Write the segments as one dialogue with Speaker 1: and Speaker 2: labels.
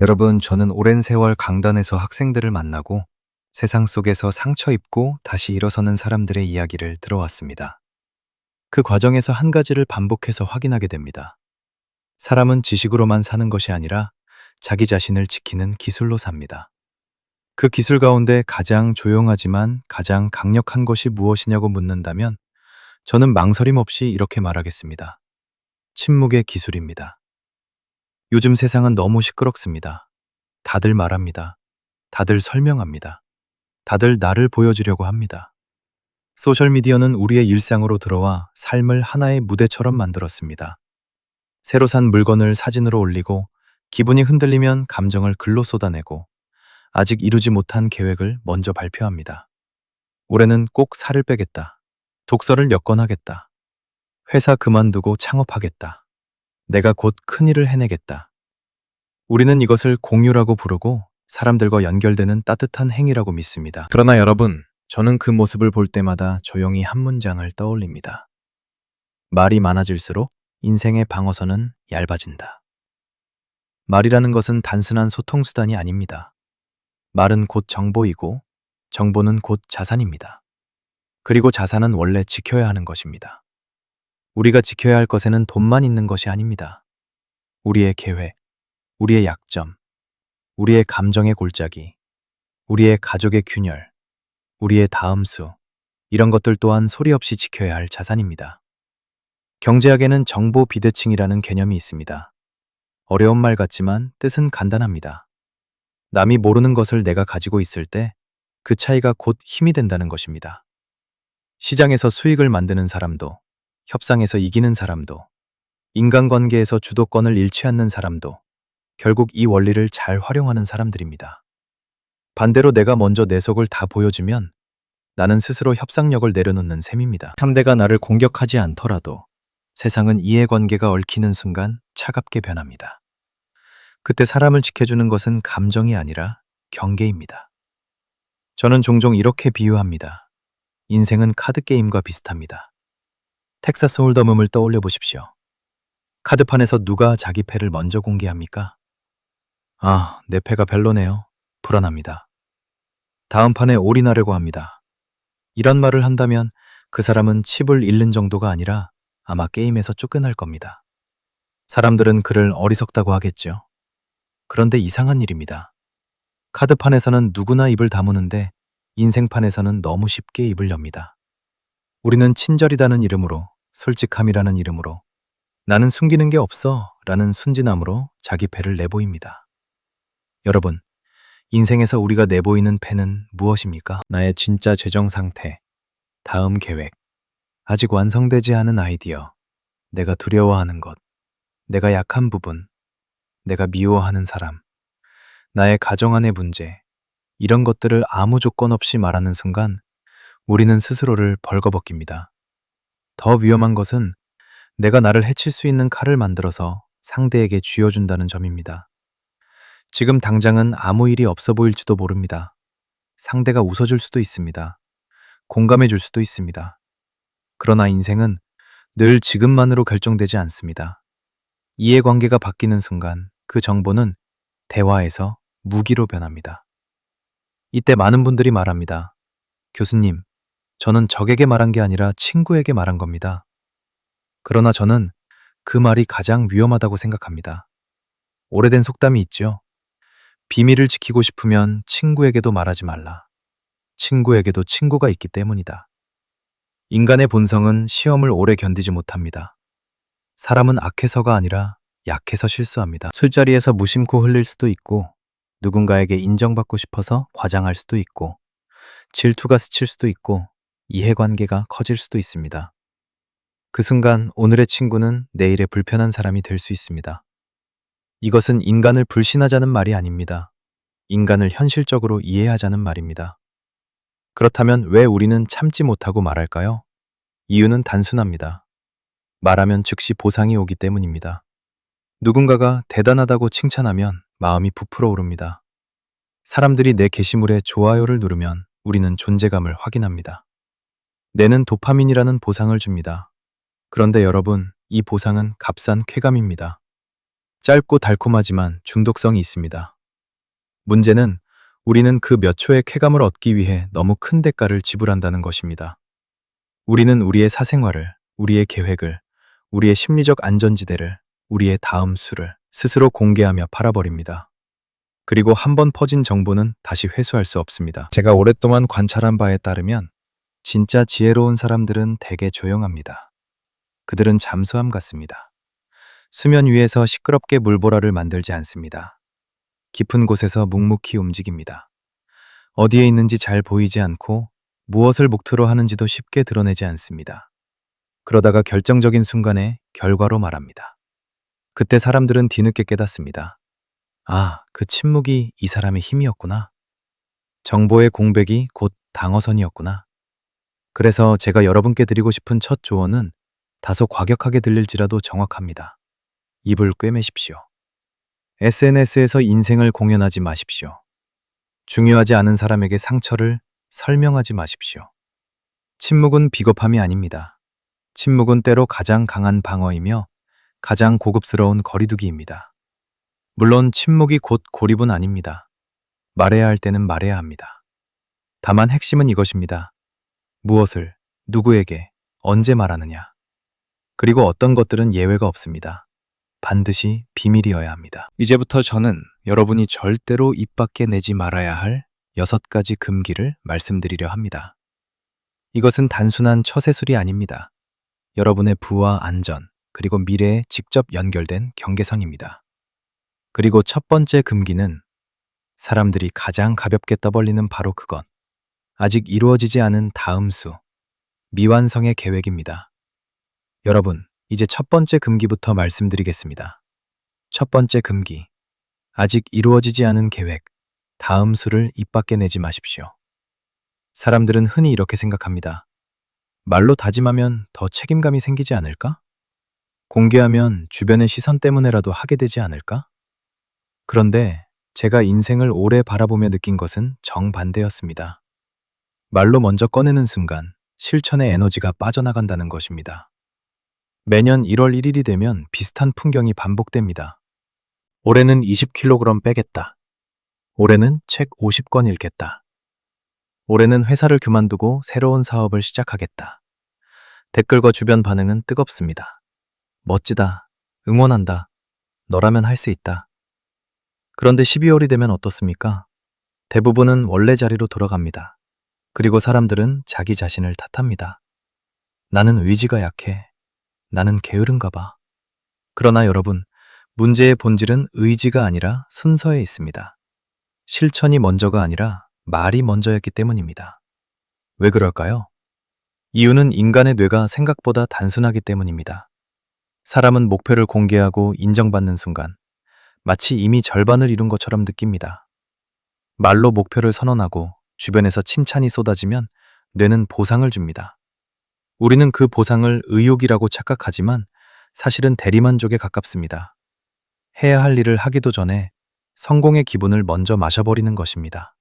Speaker 1: 여러분, 저는 오랜 세월 강단에서 학생들을 만나고 세상 속에서 상처 입고 다시 일어서는 사람들의 이야기를 들어왔습니다. 그 과정에서 한 가지를 반복해서 확인하게 됩니다. 사람은 지식으로만 사는 것이 아니라 자기 자신을 지키는 기술로 삽니다. 그 기술 가운데 가장 조용하지만 가장 강력한 것이 무엇이냐고 묻는다면 저는 망설임 없이 이렇게 말하겠습니다. 침묵의 기술입니다. 요즘 세상은 너무 시끄럽습니다. 다들 말합니다. 다들 설명합니다. 다들 나를 보여주려고 합니다. 소셜미디어는 우리의 일상으로 들어와 삶을 하나의 무대처럼 만들었습니다. 새로 산 물건을 사진으로 올리고, 기분이 흔들리면 감정을 글로 쏟아내고, 아직 이루지 못한 계획을 먼저 발표합니다. 올해는 꼭 살을 빼겠다. 독서를 몇 권 하겠다. 회사 그만두고 창업하겠다. 내가 곧 큰일을 해내겠다. 우리는 이것을 공유라고 부르고 사람들과 연결되는 따뜻한 행위라고 믿습니다.
Speaker 2: 그러나 여러분, 저는 그 모습을 볼 때마다 조용히 한 문장을 떠올립니다. 말이 많아질수록 인생의 방어선은 얇아진다. 말이라는 것은 단순한 소통수단이 아닙니다. 말은 곧 정보이고, 정보는 곧 자산입니다. 그리고 자산은 원래 지켜야 하는 것입니다. 우리가 지켜야 할 것에는 돈만 있는 것이 아닙니다. 우리의 계획, 우리의 약점, 우리의 감정의 골짜기, 우리의 가족의 균열, 우리의 다음수, 이런 것들 또한 소리 없이 지켜야 할 자산입니다. 경제학에는 정보 비대칭이라는 개념이 있습니다. 어려운 말 같지만 뜻은 간단합니다. 남이 모르는 것을 내가 가지고 있을 때 그 차이가 곧 힘이 된다는 것입니다. 시장에서 수익을 만드는 사람도, 협상에서 이기는 사람도, 인간관계에서 주도권을 잃지 않는 사람도 결국 이 원리를 잘 활용하는 사람들입니다. 반대로 내가 먼저 내 속을 다 보여주면 나는 스스로 협상력을 내려놓는 셈입니다. 상대가 나를 공격하지 않더라도 세상은 이해관계가 얽히는 순간 차갑게 변합니다. 그때 사람을 지켜주는 것은 감정이 아니라 경계입니다. 저는 종종 이렇게 비유합니다. 인생은 카드게임과 비슷합니다. 텍사스 홀덤을 떠올려 보십시오. 카드판에서 누가 자기 패를 먼저 공개합니까? 아, 내 패가 별로네요. 불안합니다. 다음 판에 올인하려고 합니다. 이런 말을 한다면 그 사람은 칩을 잃는 정도가 아니라 아마 게임에서 쫓겨날 겁니다. 사람들은 그를 어리석다고 하겠죠. 그런데 이상한 일입니다. 카드판에서는 누구나 입을 다무는데 인생판에서는 너무 쉽게 입을 엽니다. 우리는 친절이라는 이름으로, 솔직함이라는 이름으로, 나는 숨기는 게 없어 라는 순진함으로 자기 패를 내보입니다. 여러분, 인생에서 우리가 내보이는 패는 무엇입니까? 나의 진짜 재정 상태, 다음 계획, 아직 완성되지 않은 아이디어, 내가 두려워하는 것, 내가 약한 부분, 내가 미워하는 사람, 나의 가정 안의 문제, 이런 것들을 아무 조건 없이 말하는 순간 우리는 스스로를 벌거벗깁니다. 더 위험한 것은 내가 나를 해칠 수 있는 칼을 만들어서 상대에게 쥐어준다는 점입니다. 지금 당장은 아무 일이 없어 보일지도 모릅니다. 상대가 웃어줄 수도 있습니다. 공감해 줄 수도 있습니다. 그러나 인생은 늘 지금만으로 결정되지 않습니다. 이해관계가 바뀌는 순간 그 정보는 대화에서 무기로 변합니다. 이때 많은 분들이 말합니다. 교수님, 저는 적에게 말한 게 아니라 친구에게 말한 겁니다. 그러나 저는 그 말이 가장 위험하다고 생각합니다. 오래된 속담이 있죠. 비밀을 지키고 싶으면 친구에게도 말하지 말라. 친구에게도 친구가 있기 때문이다. 인간의 본성은 시험을 오래 견디지 못합니다. 사람은 악해서가 아니라 약해서 실수합니다. 술자리에서 무심코 흘릴 수도 있고, 누군가에게 인정받고 싶어서 과장할 수도 있고, 질투가 스칠 수도 있고, 이해관계가 커질 수도 있습니다. 그 순간 오늘의 친구는 내일의 불편한 사람이 될 수 있습니다. 이것은 인간을 불신하자는 말이 아닙니다. 인간을 현실적으로 이해하자는 말입니다. 그렇다면 왜 우리는 참지 못하고 말할까요? 이유는 단순합니다. 말하면 즉시 보상이 오기 때문입니다. 누군가가 대단하다고 칭찬하면 마음이 부풀어 오릅니다. 사람들이 내 게시물에 좋아요를 누르면 우리는 존재감을 확인합니다. 뇌는 도파민이라는 보상을 줍니다. 그런데 여러분, 이 보상은 값싼 쾌감입니다.
Speaker 1: 짧고 달콤하지만 중독성이 있습니다. 문제는 우리는 그 몇 초의 쾌감을 얻기 위해 너무 큰 대가를 지불한다는 것입니다. 우리는 우리의 사생활을, 우리의 계획을, 우리의 심리적 안전지대를, 우리의 다음 수를 스스로 공개하며 팔아버립니다. 그리고 한 번 퍼진 정보는 다시 회수할 수 없습니다. 제가 오랫동안 관찰한 바에 따르면 진짜 지혜로운 사람들은 대개 조용합니다. 그들은 잠수함 같습니다. 수면 위에서 시끄럽게 물보라를 만들지 않습니다. 깊은 곳에서 묵묵히 움직입니다. 어디에 있는지 잘 보이지 않고 무엇을 목표로 하는지도 쉽게 드러내지 않습니다. 그러다가 결정적인 순간에 결과로 말합니다. 그때 사람들은 뒤늦게 깨닫습니다. 아, 그 침묵이 이 사람의 힘이었구나. 정보의 공백이 곧 방어선이었구나. 그래서 제가 여러분께 드리고 싶은 첫 조언은 다소 과격하게 들릴지라도 정확합니다. 입을 꿰매십시오. SNS에서 인생을 공연하지 마십시오. 중요하지 않은 사람에게 상처를 설명하지 마십시오. 침묵은 비겁함이 아닙니다. 침묵은 때로 가장 강한 방어이며 가장 고급스러운 거리두기입니다. 물론 침묵이 곧 고립은 아닙니다. 말해야 할 때는 말해야 합니다. 다만 핵심은 이것입니다. 무엇을, 누구에게, 언제 말하느냐. 그리고 어떤 것들은 예외가 없습니다. 반드시 비밀이어야 합니다.
Speaker 2: 이제부터 저는 여러분이 절대로 입 밖에 내지 말아야 할 6가지 금기를 말씀드리려 합니다.
Speaker 1: 이것은 단순한 처세술이 아닙니다. 여러분의 부와 안전, 그리고 미래에 직접 연결된 경계선입니다. 그리고 첫 번째 금기는 사람들이 가장 가볍게 떠벌리는 바로 그것. 아직 이루어지지 않은 다음 수, 미완성의 계획입니다. 여러분, 이제 첫 번째 금기부터 말씀드리겠습니다. 첫 번째 금기. 아직 이루어지지 않은 계획, 다음 수를 입 밖에 내지 마십시오. 사람들은 흔히 이렇게 생각합니다. 말로 다짐하면 더 책임감이 생기지 않을까? 공개하면 주변의 시선 때문에라도 하게 되지 않을까? 그런데 제가 인생을 오래 바라보며 느낀 것은 정반대였습니다. 말로 먼저 꺼내는 순간 실천의 에너지가 빠져나간다는 것입니다. 매년 1월 1일이 되면 비슷한 풍경이 반복됩니다. 올해는 20kg 빼겠다. 올해는 책 50권 읽겠다. 올해는 회사를 그만두고 새로운 사업을 시작하겠다. 댓글과 주변 반응은 뜨겁습니다. 멋지다. 응원한다. 너라면 할 수 있다. 그런데 12월이 되면 어떻습니까? 대부분은 원래 자리로 돌아갑니다. 그리고 사람들은 자기 자신을 탓합니다. 나는 의지가 약해. 나는 게으른가 봐. 그러나 여러분, 문제의 본질은 의지가 아니라 순서에 있습니다. 실천이 먼저가 아니라 말이 먼저였기 때문입니다. 왜 그럴까요? 이유는 인간의 뇌가 생각보다 단순하기 때문입니다. 사람은 목표를 공개하고 인정받는 순간 마치 이미 절반을 이룬 것처럼 느낍니다. 말로 목표를 선언하고 주변에서 칭찬이 쏟아지면 뇌는 보상을 줍니다. 우리는 그 보상을 의욕이라고 착각하지만 사실은 대리만족에 가깝습니다. 해야 할 일을 하기도 전에 성공의 기분을 먼저 마셔버리는 것입니다.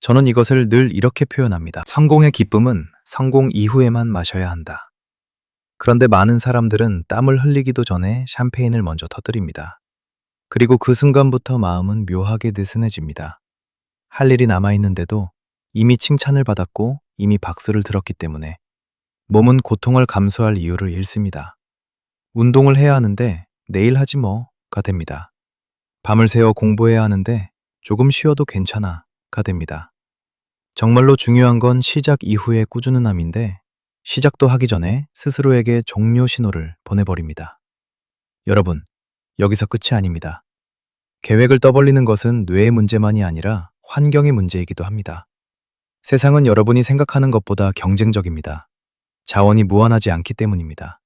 Speaker 1: 저는 이것을 늘 이렇게 표현합니다. 성공의 기쁨은 성공 이후에만 마셔야 한다. 그런데 많은 사람들은 땀을 흘리기도 전에 샴페인을 먼저 터뜨립니다. 그리고 그 순간부터 마음은 묘하게 느슨해집니다. 할 일이 남아있는데도 이미 칭찬을 받았고 이미 박수를 들었기 때문에 몸은 고통을 감수할 이유를 잃습니다. 운동을 해야 하는데 내일 하지 뭐가 됩니다. 밤을 새워 공부해야 하는데 조금 쉬어도 괜찮아가 됩니다. 정말로 중요한 건 시작 이후의 꾸준함인데 시작도 하기 전에 스스로에게 종료 신호를 보내버립니다. 여러분, 여기서 끝이 아닙니다. 계획을 떠벌리는 것은 뇌의 문제만이 아니라 환경의 문제이기도 합니다. 세상은 여러분이 생각하는 것보다 경쟁적입니다. 자원이 무한하지 않기 때문입니다.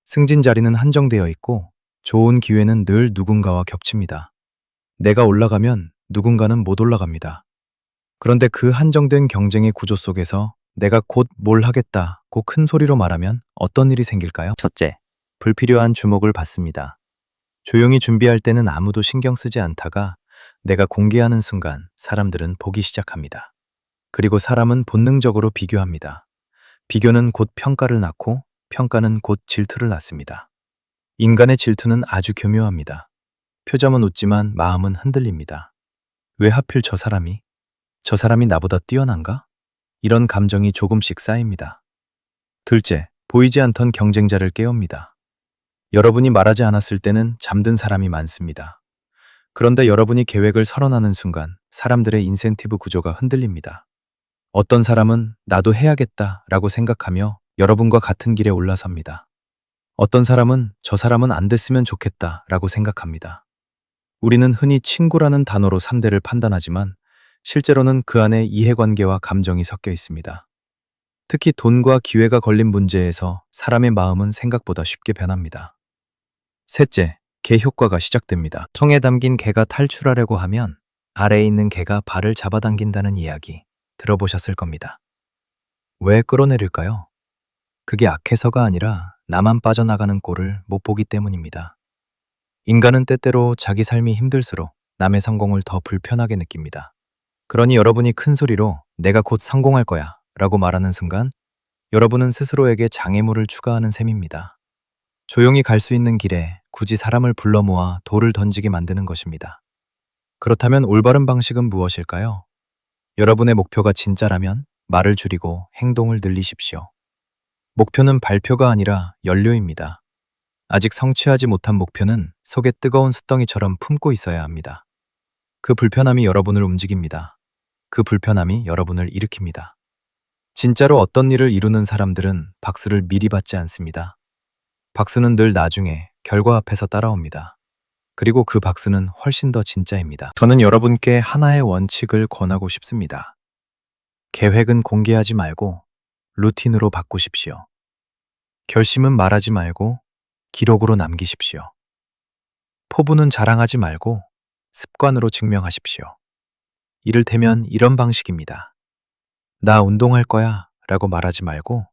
Speaker 1: 승진 자리는 한정되어 있고 좋은 기회는 늘 누군가와 겹칩니다. 내가 올라가면 누군가는 못 올라갑니다. 그런데 그 한정된 경쟁의 구조 속에서 내가 곧 뭘 하겠다고 큰 소리로 말하면 어떤 일이 생길까요? 첫째, 불필요한 주목을 받습니다. 조용히 준비할 때는 아무도 신경 쓰지 않다가 내가 공개하는 순간 사람들은 보기 시작합니다. 그리고 사람은 본능적으로 비교합니다. 비교는 곧 평가를 낳고 평가는 곧 질투를 낳습니다. 인간의 질투는 아주 교묘합니다. 표정은 웃지만 마음은 흔들립니다. 왜 하필 저 사람이 나보다 뛰어난가? 이런 감정이 조금씩 쌓입니다. 둘째, 보이지 않던 경쟁자를 깨웁니다. 여러분이 말하지 않았을 때는 잠든 사람이 많습니다. 그런데 여러분이 계획을 선언하는 순간 사람들의 인센티브 구조가 흔들립니다. 어떤 사람은 나도 해야겠다 라고 생각하며 여러분과 같은 길에 올라섭니다. 어떤 사람은 저 사람은 안 됐으면 좋겠다 라고 생각합니다. 우리는 흔히 친구라는 단어로 상대를 판단하지만 실제로는 그 안에 이해관계와 감정이 섞여 있습니다. 특히 돈과 기회가 걸린 문제에서 사람의 마음은 생각보다 쉽게 변합니다. 셋째, 개 효과가 시작됩니다.
Speaker 2: 통에 담긴 개가 탈출하려고 하면 아래에 있는 개가 발을 잡아당긴다는 이야기 들어보셨을 겁니다. 왜 끌어내릴까요? 그게 악해서가 아니라 나만 빠져나가는 꼴을 못 보기 때문입니다. 인간은 때때로 자기 삶이 힘들수록 남의 성공을 더 불편하게 느낍니다. 그러니 여러분이 큰 소리로 내가 곧 성공할 거야 라고 말하는 순간 여러분은 스스로에게 장애물을 추가하는 셈입니다. 조용히 갈 수 있는 길에 굳이 사람을 불러 모아 돌을 던지게 만드는 것입니다. 그렇다면 올바른 방식은 무엇일까요? 여러분의 목표가 진짜라면 말을 줄이고 행동을 늘리십시오. 목표는 발표가 아니라 연료입니다. 아직 성취하지 못한 목표는 속에 뜨거운 숯덩이처럼 품고 있어야 합니다. 그 불편함이 여러분을 움직입니다. 그 불편함이 여러분을 일으킵니다. 진짜로 어떤 일을 이루는 사람들은 박수를 미리 받지 않습니다. 박수는 늘 나중에 결과 앞에서 따라옵니다. 그리고 그 박수는 훨씬 더 진짜입니다. 저는 여러분께 하나의 원칙을 권하고 싶습니다. 계획은 공개하지 말고 루틴으로 바꾸십시오. 결심은 말하지 말고 기록으로 남기십시오. 포부는 자랑하지 말고 습관으로 증명하십시오. 이를테면 이런 방식입니다. 나 운동할 거야 라고 말하지 말고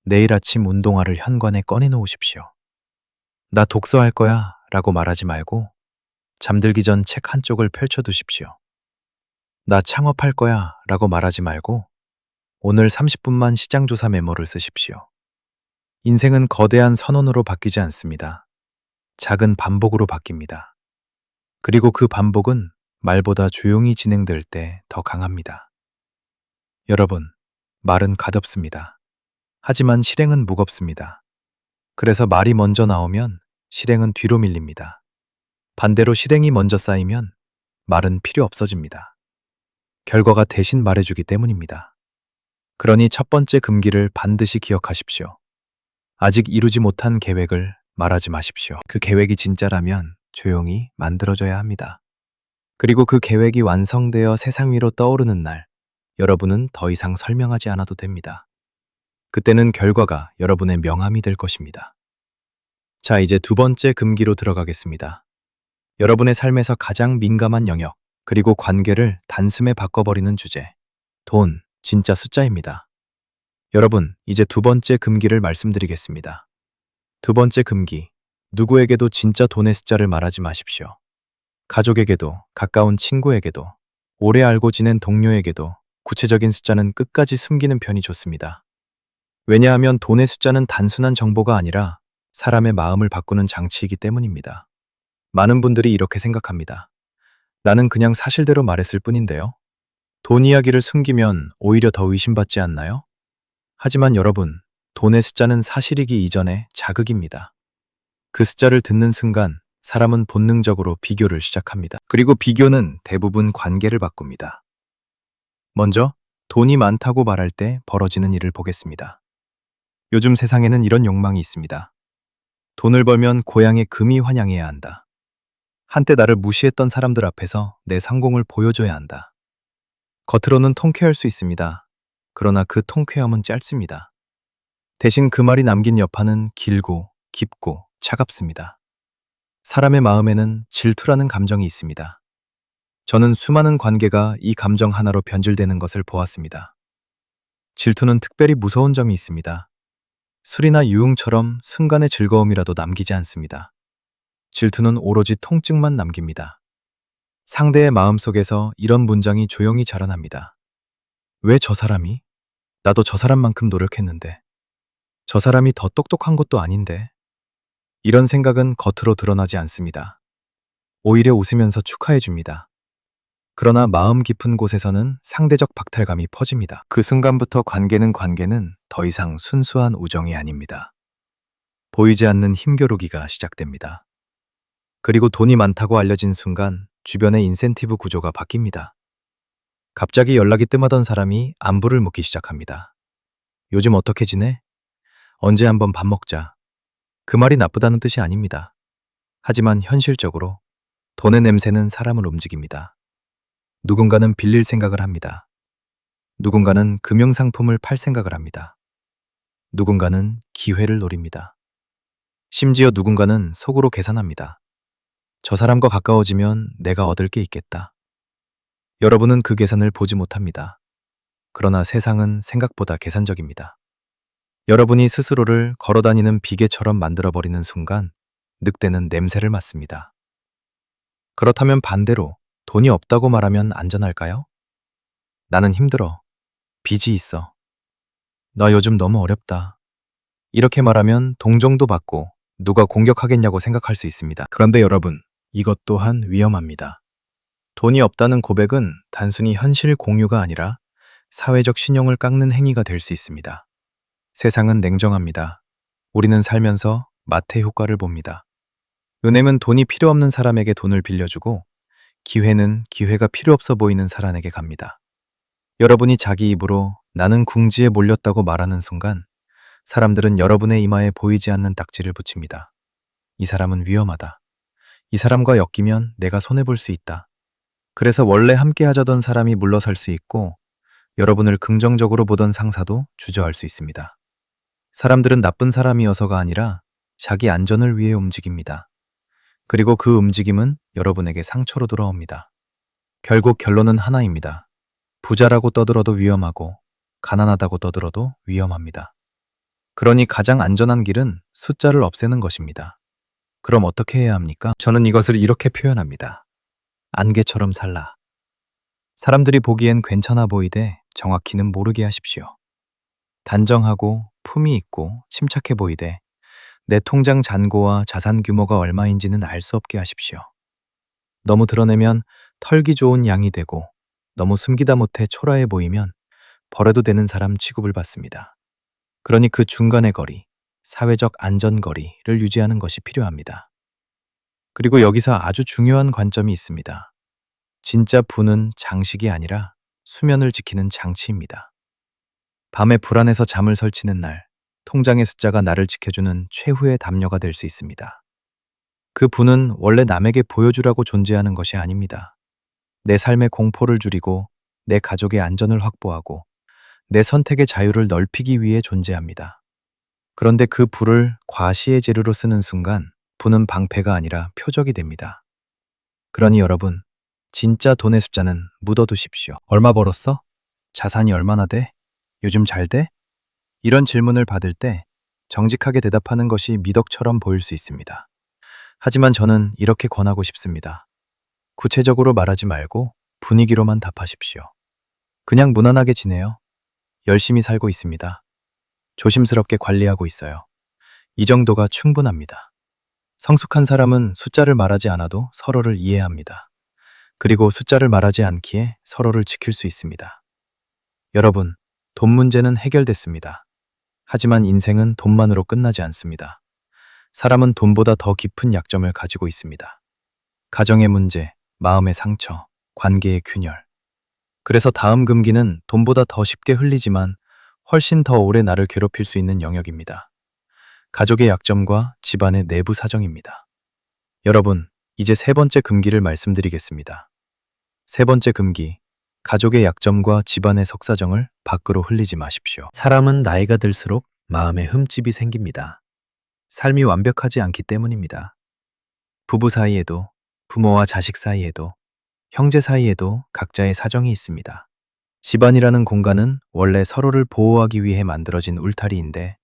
Speaker 2: 내일 아침 운동화를 현관에 꺼내 놓으십시오. 나 독서할 거야 라고 말하지 말고 잠들기 전 책 한쪽을 펼쳐두십시오. 나 창업할 거야 라고 말하지 말고 오늘 30분만 시장조사 메모를 쓰십시오. 인생은 거대한 선언으로 바뀌지 않습니다. 작은 반복으로 바뀝니다. 그리고 그 반복은 말보다 조용히 진행될 때 더 강합니다. 여러분, 말은 가볍습니다. 하지만 실행은 무겁습니다. 그래서 말이 먼저 나오면 실행은 뒤로 밀립니다. 반대로 실행이 먼저 쌓이면 말은 필요 없어집니다. 결과가 대신 말해주기 때문입니다. 그러니 첫 번째 금기를 반드시 기억하십시오. 아직 이루지 못한 계획을 말하지 마십시오. 그 계획이 진짜라면 조용히 만들어져야 합니다. 그리고 그 계획이 완성되어 세상 위로 떠오르는 날, 여러분은 더 이상 설명하지 않아도 됩니다. 그때는 결과가 여러분의 명함이 될 것입니다. 자, 이제 두 번째 금기로 들어가겠습니다. 여러분의 삶에서 가장 민감한 영역, 그리고 관계를 단숨에 바꿔버리는 주제. 돈, 진짜 숫자입니다. 여러분, 이제 두 번째 금기를 말씀드리겠습니다. 두 번째 금기, 누구에게도 진짜 돈의 숫자를 말하지 마십시오. 가족에게도, 가까운 친구에게도, 오래 알고 지낸 동료에게도 구체적인 숫자는 끝까지 숨기는 편이 좋습니다. 왜냐하면 돈의 숫자는 단순한 정보가 아니라 사람의 마음을 바꾸는 장치이기 때문입니다. 많은 분들이 이렇게 생각합니다. 나는 그냥 사실대로 말했을 뿐인데요. 돈 이야기를 숨기면 오히려 더 의심받지 않나요? 하지만 여러분, 돈의 숫자는 사실이기 이전에 자극입니다. 그 숫자를 듣는 순간 사람은 본능적으로 비교를 시작합니다. 그리고 비교는 대부분 관계를 바꿉니다. 먼저 돈이 많다고 말할 때 벌어지는 일을 보겠습니다. 요즘 세상에는 이런 욕망이 있습니다. 돈을 벌면 고향에 금이 환영해야 한다. 한때 나를 무시했던 사람들 앞에서 내 성공을 보여줘야 한다. 겉으로는 통쾌할 수 있습니다. 그러나 그 통쾌함은 짧습니다. 대신 그 말이 남긴 여파는 길고 깊고 차갑습니다. 사람의 마음에는 질투라는 감정이 있습니다. 저는 수많은 관계가 이 감정 하나로 변질되는 것을 보았습니다. 질투는 특별히 무서운 점이 있습니다. 술이나 유흥처럼 순간의 즐거움이라도 남기지 않습니다. 질투는 오로지 통증만 남깁니다. 상대의 마음속에서 이런 문장이 조용히 자라납니다. 왜 저 사람이? 나도 저 사람만큼 노력했는데. 저 사람이 더 똑똑한 것도 아닌데. 이런 생각은 겉으로 드러나지 않습니다.
Speaker 1: 오히려 웃으면서 축하해 줍니다. 그러나 마음 깊은 곳에서는 상대적 박탈감이 퍼집니다. 그 순간부터 관계는 더 이상 순수한 우정이 아닙니다. 보이지 않는 힘겨루기가 시작됩니다. 그리고 돈이 많다고 알려진 순간 주변의 인센티브 구조가 바뀝니다. 갑자기 연락이 뜸하던 사람이 안부를 묻기 시작합니다. 요즘 어떻게 지내? 언제 한번 밥 먹자. 그 말이 나쁘다는 뜻이 아닙니다. 하지만 현실적으로 돈의 냄새는 사람을 움직입니다. 누군가는 빌릴 생각을 합니다. 누군가는 금융상품을 팔 생각을 합니다. 누군가는 기회를 노립니다. 심지어 누군가는 속으로 계산합니다. 저 사람과 가까워지면 내가 얻을 게 있겠다. 여러분은 그 계산을 보지 못합니다. 그러나 세상은 생각보다 계산적입니다. 여러분이 스스로를 걸어다니는 비계처럼 만들어버리는 순간 늑대는 냄새를 맡습니다. 그렇다면 반대로 돈이 없다고 말하면 안전할까요? 나는 힘들어. 빚이 있어. 나 요즘 너무 어렵다. 이렇게 말하면 동정도 받고 누가 공격하겠냐고 생각할 수 있습니다. 그런데 여러분, 이것 또한 위험합니다. 돈이 없다는 고백은 단순히 현실 공유가 아니라 사회적 신용을 깎는 행위가 될 수 있습니다. 세상은 냉정합니다. 우리는 살면서 마태 효과를 봅니다. 은행은 돈이 필요 없는 사람에게 돈을 빌려주고 기회는 기회가 필요 없어 보이는 사람에게 갑니다. 여러분이 자기 입으로 나는 궁지에 몰렸다고 말하는 순간 사람들은 여러분의 이마에 보이지 않는 딱지를 붙입니다. 이 사람은 위험하다. 이 사람과 엮이면 내가 손해볼 수 있다. 그래서 원래 함께 하자던 사람이 물러설 수 있고 여러분을 긍정적으로 보던 상사도 주저할 수 있습니다. 사람들은 나쁜 사람이어서가 아니라 자기 안전을 위해 움직입니다. 그리고 그 움직임은 여러분에게 상처로 돌아옵니다. 결국 결론은 하나입니다. 부자라고 떠들어도 위험하고 가난하다고 떠들어도 위험합니다. 그러니 가장 안전한 길은 숫자를 없애는 것입니다. 그럼 어떻게 해야 합니까? 저는 이것을 이렇게 표현합니다. 안개처럼 살라. 사람들이 보기엔 괜찮아 보이되 정확히는 모르게 하십시오. 단정하고 품위 있고 침착해 보이되 내 통장 잔고와 자산 규모가 얼마인지는 알 수 없게 하십시오. 너무 드러내면 털기 좋은 양이 되고 너무 숨기다 못해 초라해 보이면 버려도 되는 사람 취급을 받습니다. 그러니 그 중간의 거리, 사회적 안전거리를 유지하는 것이 필요합니다. 그리고 여기서 아주 중요한 관점이 있습니다. 진짜 부는 장식이 아니라 수면을 지키는 장치입니다. 밤에 불안해서 잠을 설치는 날, 통장의 숫자가 나를 지켜주는 최후의 담요가 될 수 있습니다. 그 부는 원래 남에게 보여주라고 존재하는 것이 아닙니다. 내 삶의 공포를 줄이고 내 가족의 안전을 확보하고 내 선택의 자유를 넓히기 위해 존재합니다. 그런데 그 불을 과시의 재료로 쓰는 순간 부는 방패가 아니라 표적이 됩니다. 그러니 여러분, 진짜 돈의 숫자는 묻어두십시오. 얼마 벌었어? 자산이 얼마나 돼? 요즘 잘 돼? 이런 질문을 받을 때 정직하게 대답하는 것이 미덕처럼 보일 수 있습니다. 하지만 저는 이렇게 권하고 싶습니다. 구체적으로 말하지 말고 분위기로만 답하십시오. 그냥 무난하게 지내요. 열심히 살고 있습니다. 조심스럽게 관리하고 있어요. 이 정도가 충분합니다. 성숙한 사람은 숫자를 말하지 않아도 서로를 이해합니다. 그리고 숫자를 말하지 않기에 서로를 지킬 수 있습니다. 여러분, 돈 문제는 해결됐습니다. 하지만 인생은 돈만으로 끝나지 않습니다. 사람은 돈보다 더 깊은 약점을 가지고 있습니다. 가정의 문제, 마음의 상처, 관계의 균열. 그래서 다음 금기는 돈보다 더 쉽게 흘리지만 훨씬 더 오래 나를 괴롭힐 수 있는 영역입니다. 가족의 약점과 집안의 내부 사정입니다. 여러분, 이제 세 번째 금기를 말씀드리겠습니다. 세 번째 금기, 가족의 약점과 집안의 속사정을 밖으로 흘리지 마십시오. 사람은 나이가 들수록 마음에 흠집이 생깁니다. 삶이 완벽하지 않기 때문입니다. 부부 사이에도, 부모와 자식 사이에도, 형제 사이에도 각자의 사정이 있습니다. 집안이라는 공간은 원래 서로를 보호하기 위해 만들어진 울타리인데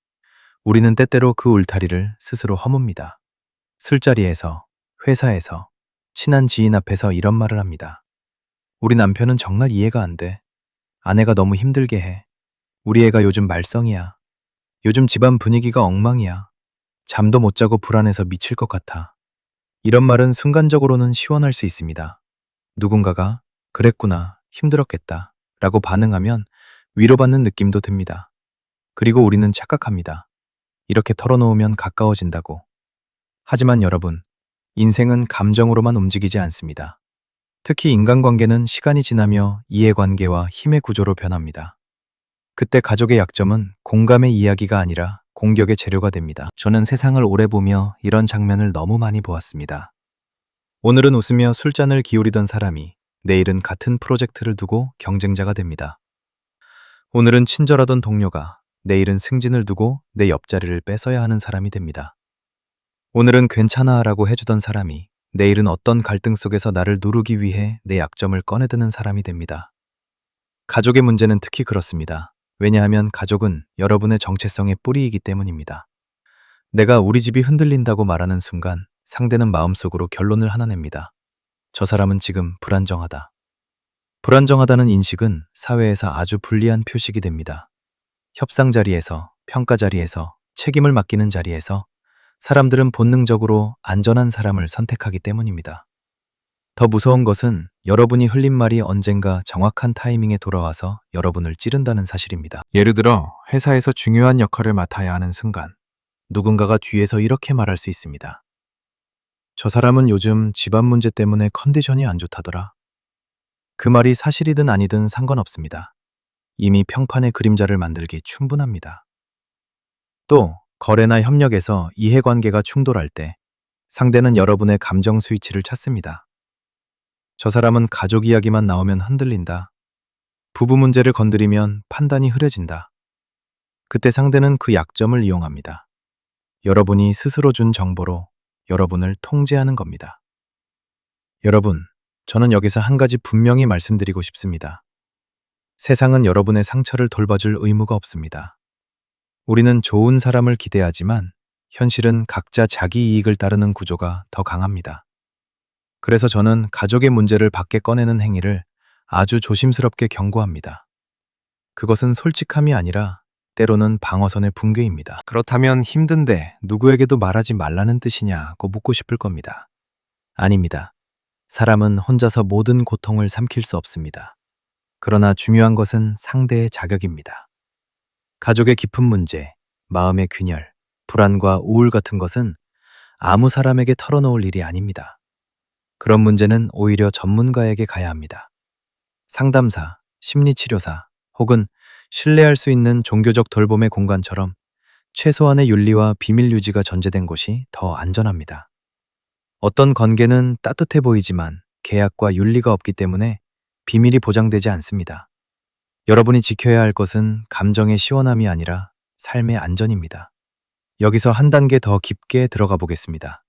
Speaker 1: 우리는 때때로 그 울타리를 스스로 허뭅니다. 술자리에서, 회사에서, 친한 지인 앞에서 이런 말을 합니다. 우리 남편은 정말 이해가 안 돼. 아내가 너무 힘들게 해. 우리 애가 요즘 말썽이야. 요즘 집안 분위기가 엉망이야. 잠도 못 자고 불안해서 미칠 것 같아. 이런 말은 순간적으로는 시원할 수 있습니다. 누군가가 그랬구나, 힘들었겠다 라고 반응하면 위로받는 느낌도 듭니다. 그리고 우리는 착각합니다. 이렇게 털어놓으면 가까워진다고. 하지만 여러분, 인생은 감정으로만 움직이지 않습니다. 특히 인간관계는 시간이 지나며 이해관계와 힘의 구조로 변합니다. 그때 가족의 약점은 공감의 이야기가 아니라 공격의 재료가 됩니다. 저는 세상을 오래 보며 이런 장면을 너무 많이 보았습니다. 오늘은 웃으며 술잔을 기울이던 사람이 내일은 같은 프로젝트를 두고 경쟁자가 됩니다. 오늘은 친절하던 동료가 내일은 승진을 두고 내 옆자리를 뺏어야 하는 사람이 됩니다. 오늘은 괜찮아 라고 해주던 사람이 내일은 어떤 갈등 속에서 나를 누르기 위해 내 약점을 꺼내드는 사람이 됩니다. 가족의 문제는 특히 그렇습니다. 왜냐하면 가족은 여러분의 정체성의 뿌리이기 때문입니다. 내가 우리 집이 흔들린다고 말하는 순간 상대는 마음속으로 결론을 하나 냅니다. 저 사람은 지금 불안정하다. 불안정하다는 인식은 사회에서 아주 불리한 표식이 됩니다. 협상 자리에서, 평가 자리에서, 책임을 맡기는 자리에서 사람들은 본능적으로 안전한 사람을 선택하기 때문입니다. 더 무서운 것은 여러분이 흘린 말이 언젠가 정확한 타이밍에 돌아와서 여러분을 찌른다는 사실입니다. 예를 들어 회사에서 중요한 역할을 맡아야 하는 순간 누군가가 뒤에서 이렇게 말할 수 있습니다. 저 사람은 요즘 집안 문제 때문에 컨디션이 안 좋다더라. 그 말이 사실이든 아니든 상관없습니다. 이미 평판의 그림자를 만들기 충분합니다. 또 거래나 협력에서 이해관계가 충돌할 때 상대는 여러분의 감정 스위치를 찾습니다. 저 사람은 가족 이야기만 나오면 흔들린다. 부부 문제를 건드리면 판단이 흐려진다. 그때 상대는 그 약점을 이용합니다. 여러분이 스스로 준 정보로 여러분을 통제하는 겁니다. 여러분, 저는 여기서 한 가지 분명히 말씀드리고 싶습니다. 세상은 여러분의 상처를 돌봐줄 의무가 없습니다. 우리는 좋은 사람을 기대하지만 현실은 각자 자기 이익을 따르는 구조가 더 강합니다. 그래서 저는 가족의 문제를 밖에 꺼내는 행위를 아주 조심스럽게 경고합니다. 그것은 솔직함이 아니라 때로는 방어선의 붕괴입니다. 그렇다면 힘든데 누구에게도 말하지 말라는 뜻이냐고 묻고 싶을 겁니다. 아닙니다. 사람은 혼자서 모든 고통을 삼킬 수 없습니다. 그러나 중요한 것은 상대의 자격입니다. 가족의 깊은 문제, 마음의 균열, 불안과 우울 같은 것은 아무 사람에게 털어놓을 일이 아닙니다. 그런 문제는 오히려 전문가에게 가야 합니다. 상담사, 심리치료사, 혹은 신뢰할 수 있는 종교적 돌봄의 공간처럼 최소한의 윤리와 비밀 유지가 전제된 곳이 더 안전합니다. 어떤 관계는 따뜻해 보이지만 계약과 윤리가 없기 때문에 비밀이 보장되지 않습니다. 여러분이 지켜야 할 것은 감정의 시원함이 아니라 삶의 안전입니다. 여기서 한 단계 더 깊게 들어가 보겠습니다.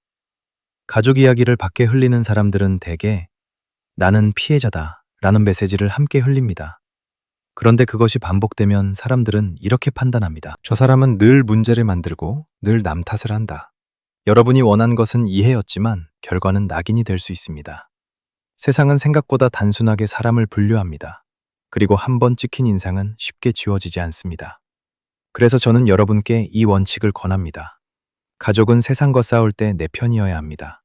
Speaker 1: 가족 이야기를 밖에 흘리는 사람들은 대개 나는 피해자다 라는 메시지를 함께 흘립니다. 그런데 그것이 반복되면 사람들은 이렇게 판단합니다. 저 사람은 늘 문제를 만들고 늘 남 탓을 한다. 여러분이 원한 것은 이해였지만 결과는 낙인이 될 수 있습니다. 세상은 생각보다 단순하게 사람을 분류합니다. 그리고 한 번 찍힌 인상은 쉽게 지워지지 않습니다. 그래서 저는 여러분께 이 원칙을 권합니다. 가족은 세상과 싸울 때 내 편이어야 합니다.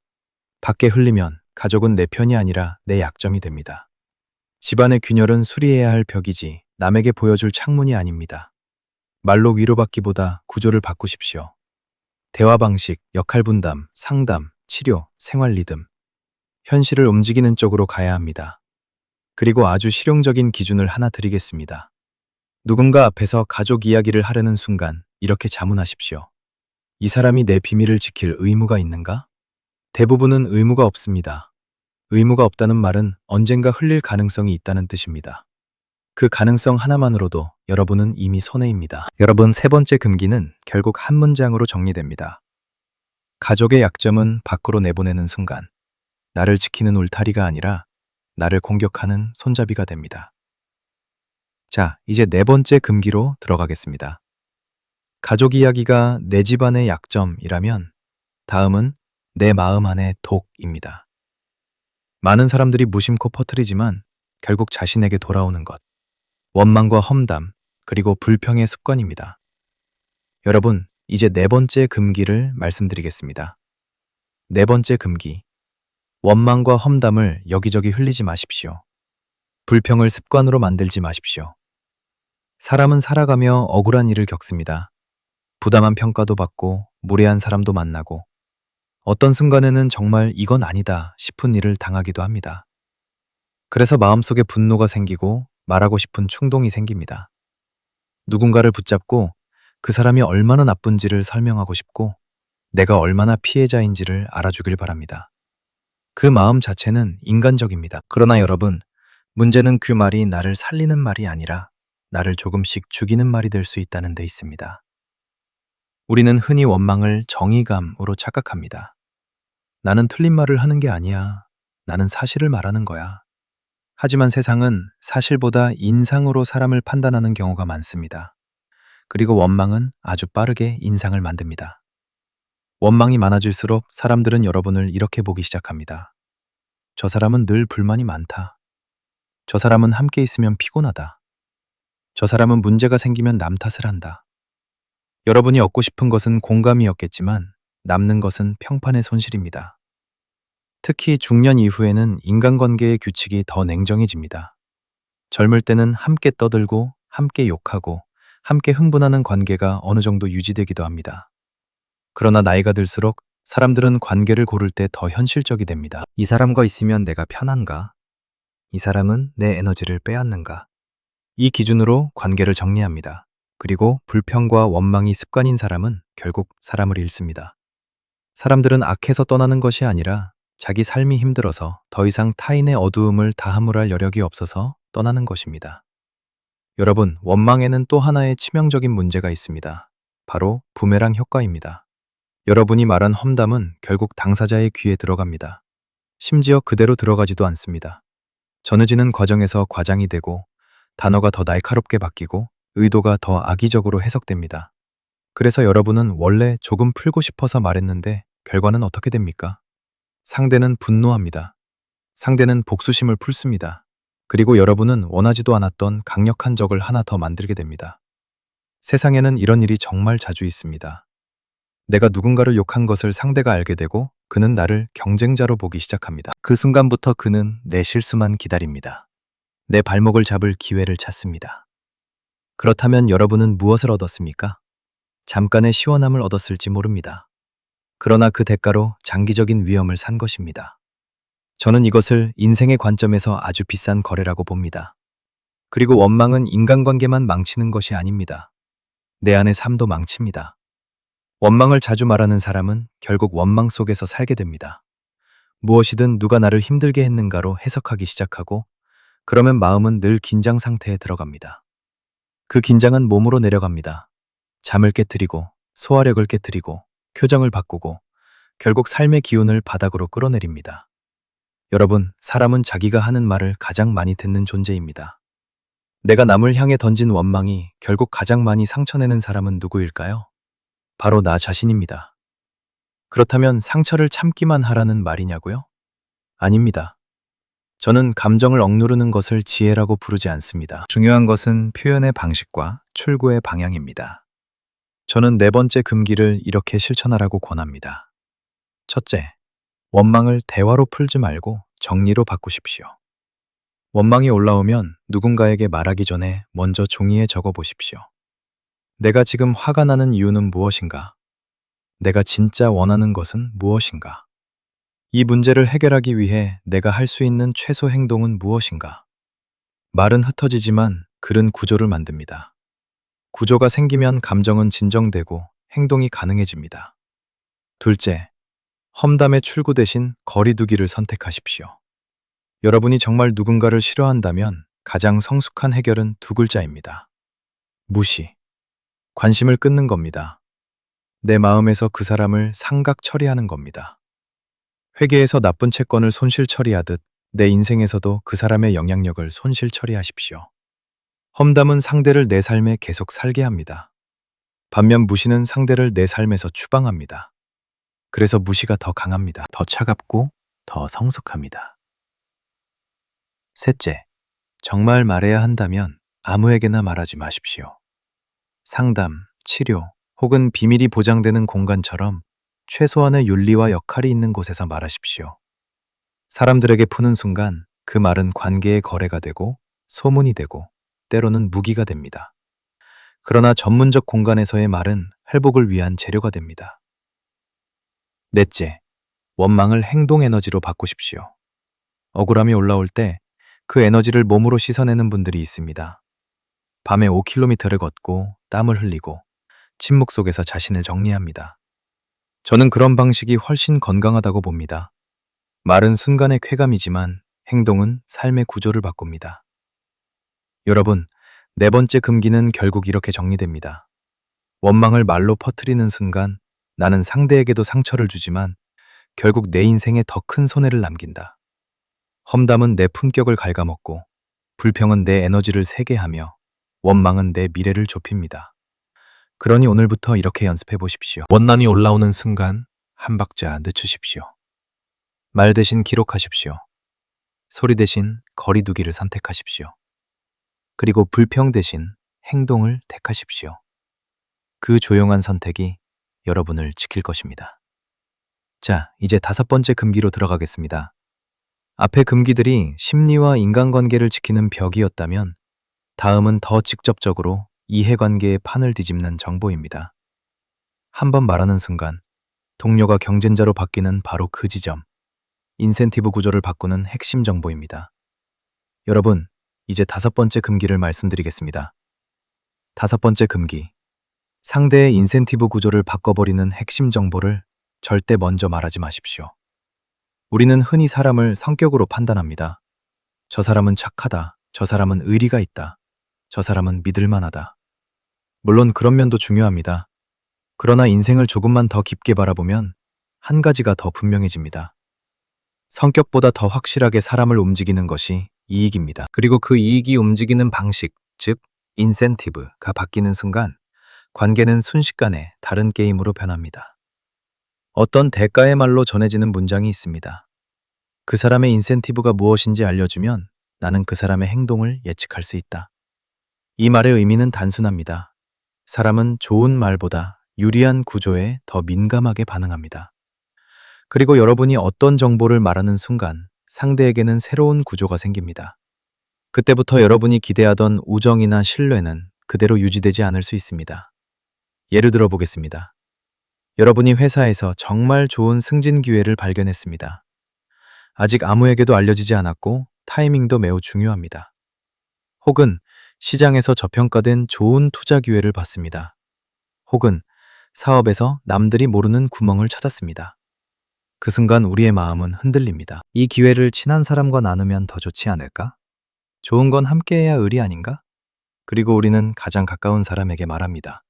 Speaker 1: 밖에 흘리면 가족은 내 편이 아니라 내 약점이 됩니다. 집안의 균열은 수리해야 할 벽이지 남에게 보여줄 창문이 아닙니다. 말로 위로받기보다 구조를 바꾸십시오. 대화 방식, 역할 분담, 상담, 치료, 생활 리듬. 현실을 움직이는 쪽으로 가야 합니다. 그리고 아주 실용적인 기준을 하나 드리겠습니다. 누군가 앞에서 가족 이야기를 하려는 순간 이렇게 자문하십시오. 이 사람이 내 비밀을 지킬 의무가 있는가? 대부분은 의무가 없습니다. 의무가 없다는 말은 언젠가 흘릴 가능성이 있다는 뜻입니다. 그 가능성 하나만으로도 여러분은 이미 손해입니다. 여러분, 세 번째 금기는 결국 한 문장으로 정리됩니다. 가족의 약점은 밖으로 내보내는 순간 나를 지키는 울타리가 아니라 나를 공격하는 손잡이가 됩니다. 자, 이제 네 번째 금기로 들어가겠습니다. 가족 이야기가 내 집안의 약점이라면 다음은 내 마음 안의 독입니다. 많은 사람들이 무심코 퍼뜨리지만 결국 자신에게 돌아오는 것. 원망과 험담, 그리고 불평의 습관입니다. 여러분, 이제 네 번째 금기를 말씀드리겠습니다.
Speaker 2: 네 번째 금기. 원망과 험담을 여기저기 흘리지 마십시오. 불평을 습관으로 만들지 마십시오. 사람은 살아가며 억울한 일을 겪습니다. 부당한 평가도 받고 무례한 사람도 만나고 어떤 순간에는 정말 이건 아니다 싶은 일을 당하기도 합니다. 그래서 마음속에 분노가 생기고 말하고 싶은 충동이 생깁니다. 누군가를 붙잡고 그 사람이 얼마나 나쁜지를 설명하고 싶고 내가 얼마나 피해자인지를 알아주길 바랍니다. 그 마음 자체는 인간적입니다.
Speaker 1: 그러나 여러분, 문제는 그 말이 나를 살리는 말이 아니라 나를 조금씩 죽이는 말이 될 수 있다는 데 있습니다. 우리는 흔히 원망을 정의감으로 착각합니다. 나는 틀린 말을 하는 게 아니야. 나는 사실을 말하는 거야. 하지만 세상은 사실보다 인상으로 사람을 판단하는 경우가 많습니다. 그리고 원망은 아주 빠르게 인상을 만듭니다. 원망이 많아질수록 사람들은 여러분을 이렇게 보기 시작합니다. 저 사람은 늘 불만이 많다. 저 사람은 함께 있으면 피곤하다. 저 사람은 문제가 생기면 남 탓을 한다. 여러분이 얻고 싶은 것은 공감이었겠지만 남는 것은 평판의 손실입니다. 특히 중년 이후에는 인간관계의 규칙이 더 냉정해집니다. 젊을 때는 함께 떠들고 함께 욕하고 함께 흥분하는 관계가 어느 정도 유지되기도 합니다. 그러나 나이가 들수록 사람들은 관계를 고를 때 더 현실적이 됩니다. 이 사람과 있으면 내가 편한가? 이 사람은 내 에너지를 빼앗는가? 이 기준으로 관계를 정리합니다. 그리고 불평과 원망이 습관인 사람은 결국 사람을 잃습니다. 사람들은 악해서 떠나는 것이 아니라 자기 삶이 힘들어서 더 이상 타인의 어두움을 다함을 여력이 없어서 떠나는 것입니다. 여러분, 원망에는 또 하나의 치명적인 문제가 있습니다. 바로 부메랑 효과입니다. 여러분이 말한 험담은 결국 당사자의 귀에 들어갑니다. 심지어 그대로 들어가지도 않습니다. 전해지는 과정에서 과장이 되고 단어가 더 날카롭게 바뀌고 의도가 더 악의적으로 해석됩니다. 그래서 여러분은 원래 조금 풀고 싶어서 말했는데 결과는 어떻게 됩니까? 상대는 분노합니다. 상대는 복수심을 품습니다. 그리고 여러분은 원하지도 않았던 강력한 적을 하나 더 만들게 됩니다. 세상에는 이런 일이 정말 자주 있습니다. 내가 누군가를 욕한 것을 상대가 알게 되고 그는 나를 경쟁자로 보기 시작합니다. 그 순간부터 그는 내 실수만 기다립니다. 내 발목을 잡을 기회를 찾습니다. 그렇다면 여러분은 무엇을 얻었습니까? 잠깐의 시원함을 얻었을지 모릅니다. 그러나 그 대가로 장기적인 위험을 산 것입니다. 저는 이것을 인생의 관점에서 아주 비싼 거래라고 봅니다. 그리고 원망은 인간관계만 망치는 것이 아닙니다. 내 안의 삶도 망칩니다. 원망을 자주 말하는 사람은 결국 원망 속에서 살게 됩니다. 무엇이든 누가 나를 힘들게 했는가로 해석하기 시작하고 그러면 마음은 늘 긴장 상태에 들어갑니다. 그 긴장은 몸으로 내려갑니다. 잠을 깨트리고 소화력을 깨트리고 표정을 바꾸고 결국 삶의 기운을 바닥으로 끌어내립니다. 여러분, 사람은 자기가 하는 말을 가장 많이 듣는 존재입니다. 내가 남을 향해 던진 원망이 결국 가장 많이 상처내는 사람은 누구일까요? 바로 나 자신입니다. 그렇다면 상처를 참기만 하라는 말이냐고요? 아닙니다. 저는 감정을 억누르는 것을 지혜라고 부르지 않습니다. 중요한 것은 표현의 방식과 출구의 방향입니다. 저는 네 번째 금기를 이렇게 실천하라고 권합니다. 첫째, 원망을 대화로 풀지 말고 정리로 바꾸십시오. 원망이 올라오면 누군가에게 말하기 전에 먼저 종이에 적어 보십시오. 내가 지금 화가 나는 이유는 무엇인가? 내가 진짜 원하는 것은 무엇인가? 이 문제를 해결하기 위해 내가 할 수 있는 최소 행동은 무엇인가? 말은 흩어지지만 글은 구조를 만듭니다. 구조가 생기면 감정은 진정되고 행동이 가능해집니다. 둘째, 험담의 출구 대신 거리두기를 선택하십시오. 여러분이 정말 누군가를 싫어한다면 가장 성숙한 해결은 두 글자입니다. 무시. 관심을 끊는 겁니다. 내 마음에서 그 사람을 상각 처리하는 겁니다. 회계에서 나쁜 채권을 손실 처리하듯 내 인생에서도 그 사람의 영향력을 손실 처리하십시오. 험담은 상대를 내 삶에 계속 살게 합니다. 반면 무시는 상대를 내 삶에서 추방합니다. 그래서 무시가 더 강합니다. 더 차갑고 더 성숙합니다. 셋째, 정말 말해야 한다면 아무에게나 말하지 마십시오. 상담, 치료 혹은 비밀이 보장되는 공간처럼 최소한의 윤리와 역할이 있는 곳에서 말하십시오. 사람들에게 푸는 순간 그 말은 관계의 거래가 되고 소문이 되고 때로는 무기가 됩니다. 그러나 전문적 공간에서의 말은 회복을 위한 재료가 됩니다. 넷째, 원망을 행동 에너지로 바꾸십시오. 억울함이 올라올 때 그 에너지를 몸으로 씻어내는 분들이 있습니다. 밤에 5km를 걷고 땀을 흘리고 침묵 속에서 자신을 정리합니다. 저는 그런 방식이 훨씬 건강하다고 봅니다. 말은 순간의 쾌감이지만 행동은 삶의 구조를 바꿉니다. 여러분, 네 번째 금기는 결국 이렇게 정리됩니다. 원망을 말로 퍼뜨리는 순간 나는 상대에게도 상처를 주지만 결국 내 인생에 더 큰 손해를 남긴다. 험담은 내 품격을 갉아먹고 불평은 내 에너지를 세게 하며 원망은 내 미래를 좁힙니다. 그러니 오늘부터 이렇게 연습해 보십시오. 원난이 올라오는 순간 한 박자 늦추십시오. 말 대신 기록하십시오. 소리 대신 거리두기를 선택하십시오. 그리고 불평 대신 행동을 택하십시오. 그 조용한 선택이 여러분을 지킬 것입니다. 자, 이제 다섯 번째 금기로 들어가겠습니다. 앞의 금기들이 심리와 인간관계를 지키는 벽이었다면 다음은 더 직접적으로 이해관계의 판을 뒤집는 정보입니다. 한 번 말하는 순간 동료가 경쟁자로 바뀌는 바로 그 지점, 인센티브 구조를 바꾸는 핵심 정보입니다. 여러분, 이제 다섯 번째 금기를 말씀드리겠습니다. 다섯 번째 금기, 상대의 인센티브 구조를 바꿔버리는 핵심 정보를 절대 먼저 말하지 마십시오. 우리는 흔히 사람을 성격으로 판단합니다. 저 사람은 착하다. 저 사람은 의리가 있다. 저 사람은 믿을만하다. 물론 그런 면도 중요합니다. 그러나 인생을 조금만 더 깊게 바라보면 한 가지가 더 분명해집니다. 성격보다 더 확실하게 사람을 움직이는 것이 이익입니다. 그리고 그 이익이 움직이는 방식, 즉 인센티브가 바뀌는 순간 관계는 순식간에 다른 게임으로 변합니다. 어떤 대가의 말로 전해지는 문장이 있습니다. 그 사람의 인센티브가 무엇인지 알려주면 나는 그 사람의 행동을 예측할 수 있다. 이 말의 의미는 단순합니다. 사람은 좋은 말보다 유리한 구조에 더 민감하게 반응합니다. 그리고 여러분이 어떤 정보를 말하는 순간 상대에게는 새로운 구조가 생깁니다. 그때부터 여러분이 기대하던 우정이나 신뢰는 그대로 유지되지 않을 수 있습니다. 예를 들어 보겠습니다. 여러분이 회사에서 정말 좋은 승진 기회를 발견했습니다. 아직 아무에게도 알려지지 않았고 타이밍도 매우 중요합니다. 혹은 시장에서 저평가된 좋은 투자 기회를 받습니다. 혹은 사업에서 남들이 모르는 구멍을 찾았습니다. 그 순간 우리의 마음은 흔들립니다. 이 기회를 친한 사람과 나누면 더 좋지 않을까? 좋은 건 함께해야 의리 아닌가? 그리고 우리는 가장 가까운 사람에게 말합니다.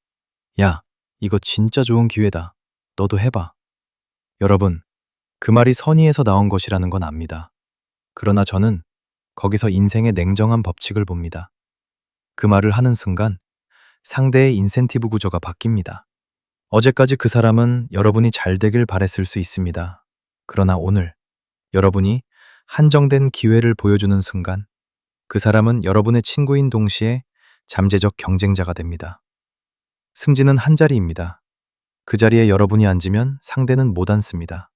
Speaker 1: 야, 이거 진짜 좋은 기회다. 너도 해봐. 여러분, 그 말이 선의에서 나온 것이라는 건 압니다. 그러나 저는 거기서 인생의 냉정한 법칙을 봅니다. 그 말을 하는 순간 상대의 인센티브 구조가 바뀝니다. 어제까지 그 사람은 여러분이 잘 되길 바랬을 수 있습니다. 그러나 오늘 여러분이 한정된 기회를 보여주는 순간 그 사람은 여러분의 친구인 동시에 잠재적 경쟁자가 됩니다. 승진은 한 자리입니다. 그 자리에 여러분이 앉으면 상대는 못 앉습니다.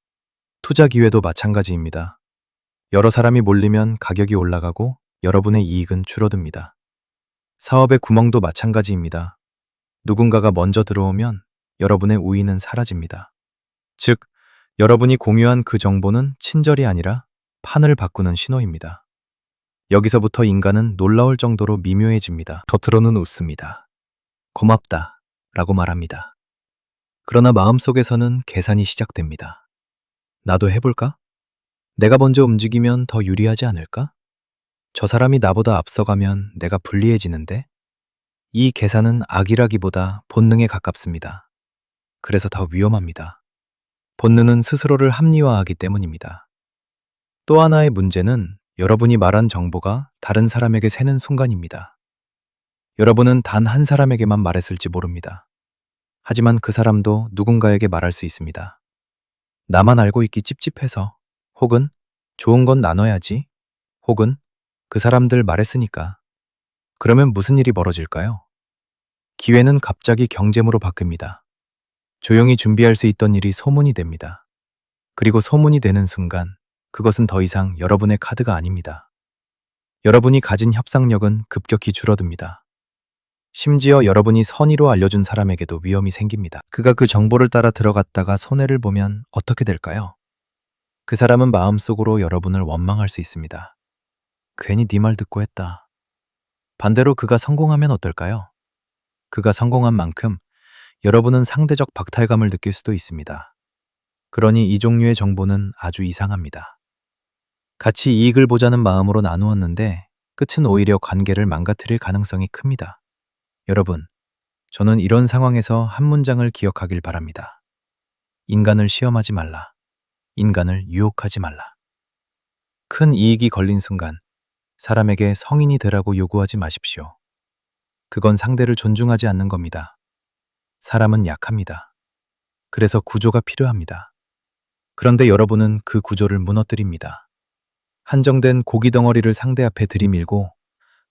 Speaker 1: 투자 기회도 마찬가지입니다. 여러 사람이 몰리면 가격이 올라가고 여러분의 이익은 줄어듭니다. 사업의 구멍도 마찬가지입니다. 누군가가 먼저 들어오면 여러분의 우위는 사라집니다. 즉, 여러분이 공유한 그 정보는 친절이 아니라 판을 바꾸는 신호입니다. 여기서부터 인간은 놀라울 정도로 미묘해집니다. 겉으로는 웃습니다. 고맙다 라고 말합니다. 그러나 마음속에서는 계산이 시작됩니다. 나도 해볼까? 내가 먼저 움직이면 더 유리하지 않을까? 저 사람이 나보다 앞서가면 내가 불리해지는데? 이 계산은 악이라기보다 본능에 가깝습니다. 그래서 더 위험합니다. 본능은 스스로를 합리화하기 때문입니다. 또 하나의 문제는 여러분이 말한 정보가 다른 사람에게 새는 순간입니다. 여러분은 단 한 사람에게만 말했을지 모릅니다. 하지만 그 사람도 누군가에게 말할 수 있습니다. 나만 알고 있기 찝찝해서, 혹은 좋은 건 나눠야지, 혹은 그 사람들 말했으니까. 그러면 무슨 일이 벌어질까요? 기회는 갑자기 경쟁으로 바뀝니다. 조용히 준비할 수 있던 일이 소문이 됩니다. 그리고 소문이 되는 순간 그것은 더 이상 여러분의 카드가 아닙니다. 여러분이 가진 협상력은 급격히 줄어듭니다. 심지어 여러분이 선의로 알려준 사람에게도 위험이 생깁니다.
Speaker 2: 그가 그 정보를 따라 들어갔다가 손해를 보면 어떻게 될까요? 그 사람은 마음속으로 여러분을 원망할 수 있습니다. 괜히 네 말 듣고 했다. 반대로 그가 성공하면 어떨까요? 그가 성공한 만큼 여러분은 상대적 박탈감을 느낄 수도 있습니다. 그러니 이 종류의 정보는 아주 이상합니다. 같이 이익을 보자는 마음으로 나누었는데 끝은 오히려 관계를 망가뜨릴 가능성이 큽니다. 여러분, 저는 이런 상황에서 한 문장을 기억하길 바랍니다. 인간을 시험하지 말라. 인간을 유혹하지 말라. 큰 이익이 걸린 순간 사람에게 성인이 되라고 요구하지 마십시오. 그건 상대를 존중하지 않는 겁니다. 사람은 약합니다. 그래서 구조가 필요합니다. 그런데 여러분은 그 구조를 무너뜨립니다. 한정된 고기 덩어리를 상대 앞에 들이밀고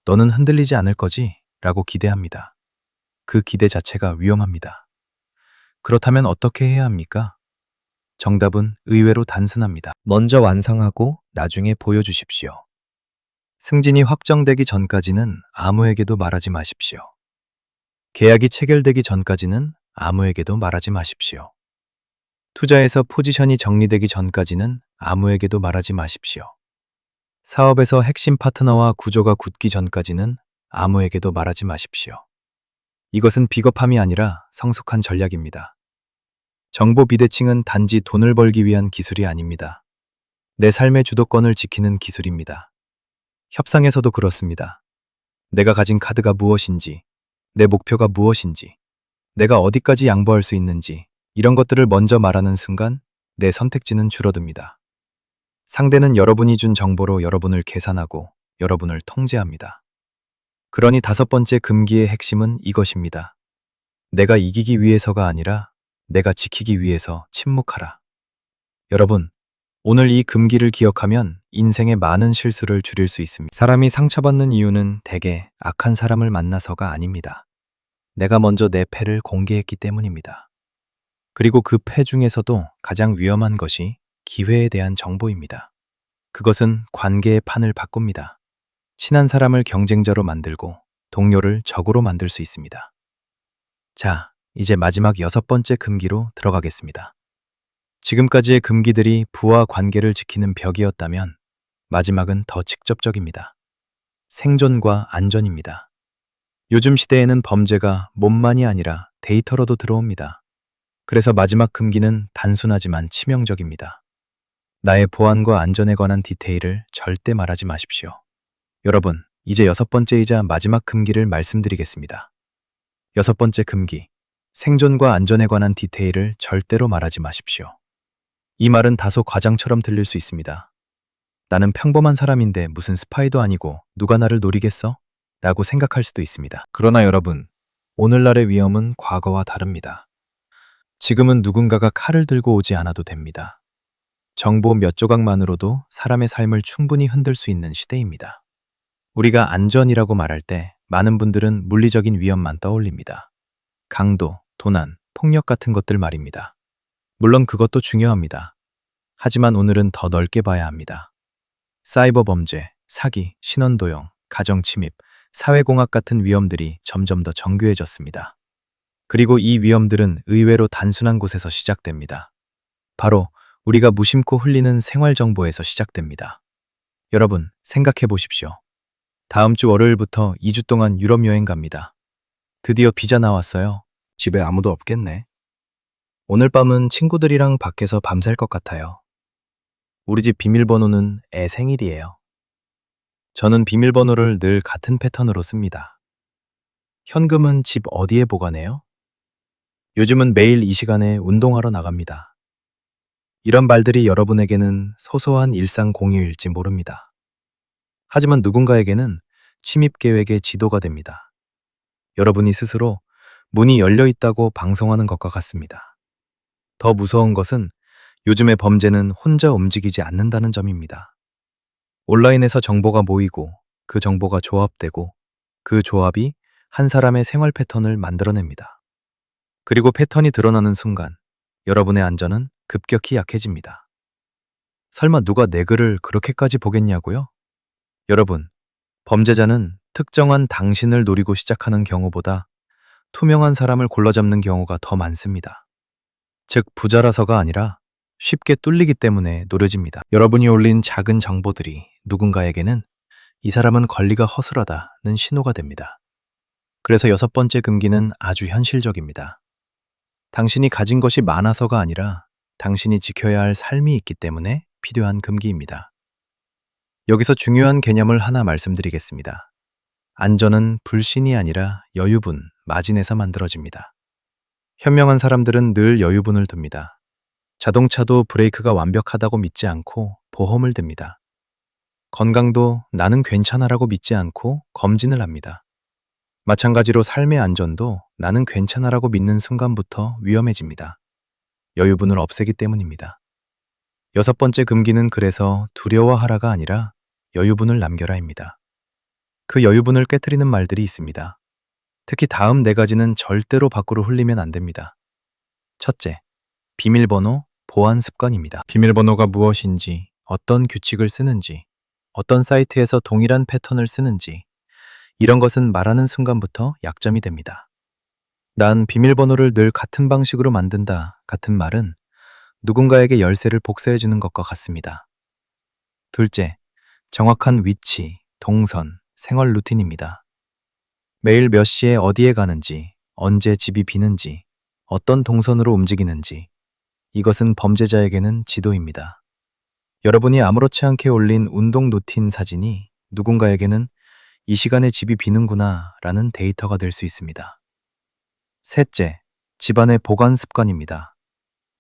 Speaker 2: 너는 흔들리지 않을 거지? 라고 기대합니다. 그 기대 자체가 위험합니다. 그렇다면 어떻게 해야 합니까? 정답은 의외로 단순합니다. 먼저 완성하고 나중에 보여주십시오. 승진이 확정되기 전까지는 아무에게도 말하지 마십시오. 계약이 체결되기 전까지는 아무에게도 말하지 마십시오. 투자에서 포지션이 정리되기 전까지는 아무에게도 말하지 마십시오. 사업에서 핵심 파트너와 구조가 굳기 전까지는 아무에게도 말하지 마십시오. 이것은 비겁함이 아니라 성숙한 전략입니다. 정보 비대칭은 단지 돈을 벌기 위한 기술이 아닙니다. 내 삶의 주도권을 지키는 기술입니다. 협상에서도 그렇습니다. 내가 가진 카드가 무엇인지, 내 목표가 무엇인지, 내가 어디까지 양보할 수 있는지, 이런 것들을 먼저 말하는 순간 내 선택지는 줄어듭니다. 상대는 여러분이 준 정보로 여러분을 계산하고 여러분을 통제합니다. 그러니 5번째 금기의 핵심은 이것입니다. 내가 이기기 위해서가 아니라 내가 지키기 위해서 침묵하라. 여러분, 오늘 이 금기를 기억하면 인생의 많은 실수를 줄일 수 있습니다. 사람이 상처받는 이유는 대개 악한 사람을 만나서가 아닙니다. 내가 먼저 내 패를 공개했기 때문입니다. 그리고 그 패 중에서도 가장 위험한 것이 기회에 대한 정보입니다. 그것은 관계의 판을 바꿉니다. 친한 사람을 경쟁자로 만들고 동료를 적으로 만들 수 있습니다. 자, 이제 마지막 6번째 금기로 들어가겠습니다. 지금까지의 금기들이 부와 관계를 지키는 벽이었다면 마지막은 더 직접적입니다. 생존과 안전입니다. 요즘 시대에는 범죄가 몸만이 아니라 데이터로도 들어옵니다. 그래서 마지막 금기는 단순하지만 치명적입니다. 나의 보안과 안전에 관한 디테일을 절대 말하지 마십시오. 여러분, 이제 6번째이자 마지막 금기를 말씀드리겠습니다. 6번째 금기, 생존과 안전에 관한 디테일을 절대로 말하지 마십시오. 이 말은 다소 과장처럼 들릴 수 있습니다. 나는 평범한 사람인데 무슨 스파이도 아니고 누가 나를 노리겠어? 라고 생각할 수도 있습니다. 그러나 여러분, 오늘날의 위험은 과거와 다릅니다. 지금은 누군가가 칼을 들고 오지 않아도 됩니다. 정보 몇 조각만으로도 사람의 삶을 충분히 흔들 수 있는 시대입니다. 우리가 안전이라고 말할 때 많은 분들은 물리적인 위험만 떠올립니다. 강도, 도난, 폭력 같은 것들 말입니다. 물론 그것도 중요합니다. 하지만 오늘은 더 넓게 봐야 합니다. 사이버 범죄, 사기, 신원도용, 가정침입, 사회공학 같은 위험들이 점점 더 정교해졌습니다. 그리고 이 위험들은 의외로 단순한 곳에서 시작됩니다. 바로 우리가 무심코 흘리는 생활정보에서 시작됩니다. 여러분, 생각해 보십시오. 다음 주 월요일부터 2주 동안 유럽 여행 갑니다. 드디어 비자 나왔어요. 집에 아무도 없겠네. 오늘 밤은 친구들이랑 밖에서 밤샐 것 같아요. 우리 집 비밀번호는 애 생일이에요. 저는 비밀번호를 늘 같은 패턴으로 씁니다. 현금은 집 어디에 보관해요? 요즘은 매일 이 시간에 운동하러 나갑니다. 이런 말들이 여러분에게는 소소한 일상 공유일지 모릅니다. 하지만 누군가에게는 침입 계획의 지도가 됩니다. 여러분이 스스로 문이 열려 있다고 방송하는 것과 같습니다. 더 무서운 것은 요즘의 범죄는 혼자 움직이지 않는다는 점입니다. 온라인에서 정보가 모이고 그 정보가 조합되고 그 조합이 한 사람의 생활 패턴을 만들어냅니다. 그리고 패턴이 드러나는 순간 여러분의 안전은 급격히 약해집니다. 설마 누가 내 글을 그렇게까지 보겠냐고요? 여러분, 범죄자는 특정한 당신을 노리고 시작하는 경우보다 투명한 사람을 골라잡는 경우가 더 많습니다. 즉, 부자라서가 아니라 쉽게 뚫리기 때문에 노려집니다. 여러분이 올린 작은 정보들이 누군가에게는 이 사람은 권리가 허술하다는 신호가 됩니다. 그래서 여섯 번째 금기는 아주 현실적입니다. 당신이 가진 것이 많아서가 아니라 당신이 지켜야 할 삶이 있기 때문에 필요한 금기입니다. 여기서 중요한 개념을 하나 말씀드리겠습니다. 안전은 불신이 아니라 여유분, 마진에서 만들어집니다. 현명한 사람들은 늘 여유분을 둡니다. 자동차도 브레이크가 완벽하다고 믿지 않고 보험을 듭니다. 건강도 나는 괜찮아라고 믿지 않고 검진을 합니다. 마찬가지로 삶의 안전도 나는 괜찮아라고 믿는 순간부터 위험해집니다. 여유분을 없애기 때문입니다. 여섯 번째 금기는 그래서 두려워하라가 아니라 여유분을 남겨라입니다. 그 여유분을 깨트리는 말들이 있습니다. 특히 다음 네 가지는 절대로 밖으로 흘리면 안 됩니다. 첫째, 비밀번호 보안 습관입니다. 비밀번호가 무엇인지, 어떤 규칙을 쓰는지, 어떤 사이트에서 동일한 패턴을 쓰는지, 이런 것은 말하는 순간부터 약점이 됩니다. 난 비밀번호를 늘 같은 방식으로 만든다 같은 말은 누군가에게 열쇠를 복사해 주는 것과 같습니다. 둘째, 정확한 위치, 동선, 생활 루틴입니다. 매일 몇 시에 어디에 가는지, 언제 집이 비는지, 어떤 동선으로 움직이는지, 이것은 범죄자에게는 지도입니다. 여러분이 아무렇지 않게 올린 운동 루틴 사진이 누군가에게는 이 시간에 집이 비는구나 라는 데이터가 될 수 있습니다. 셋째, 집안의 보관 습관입니다.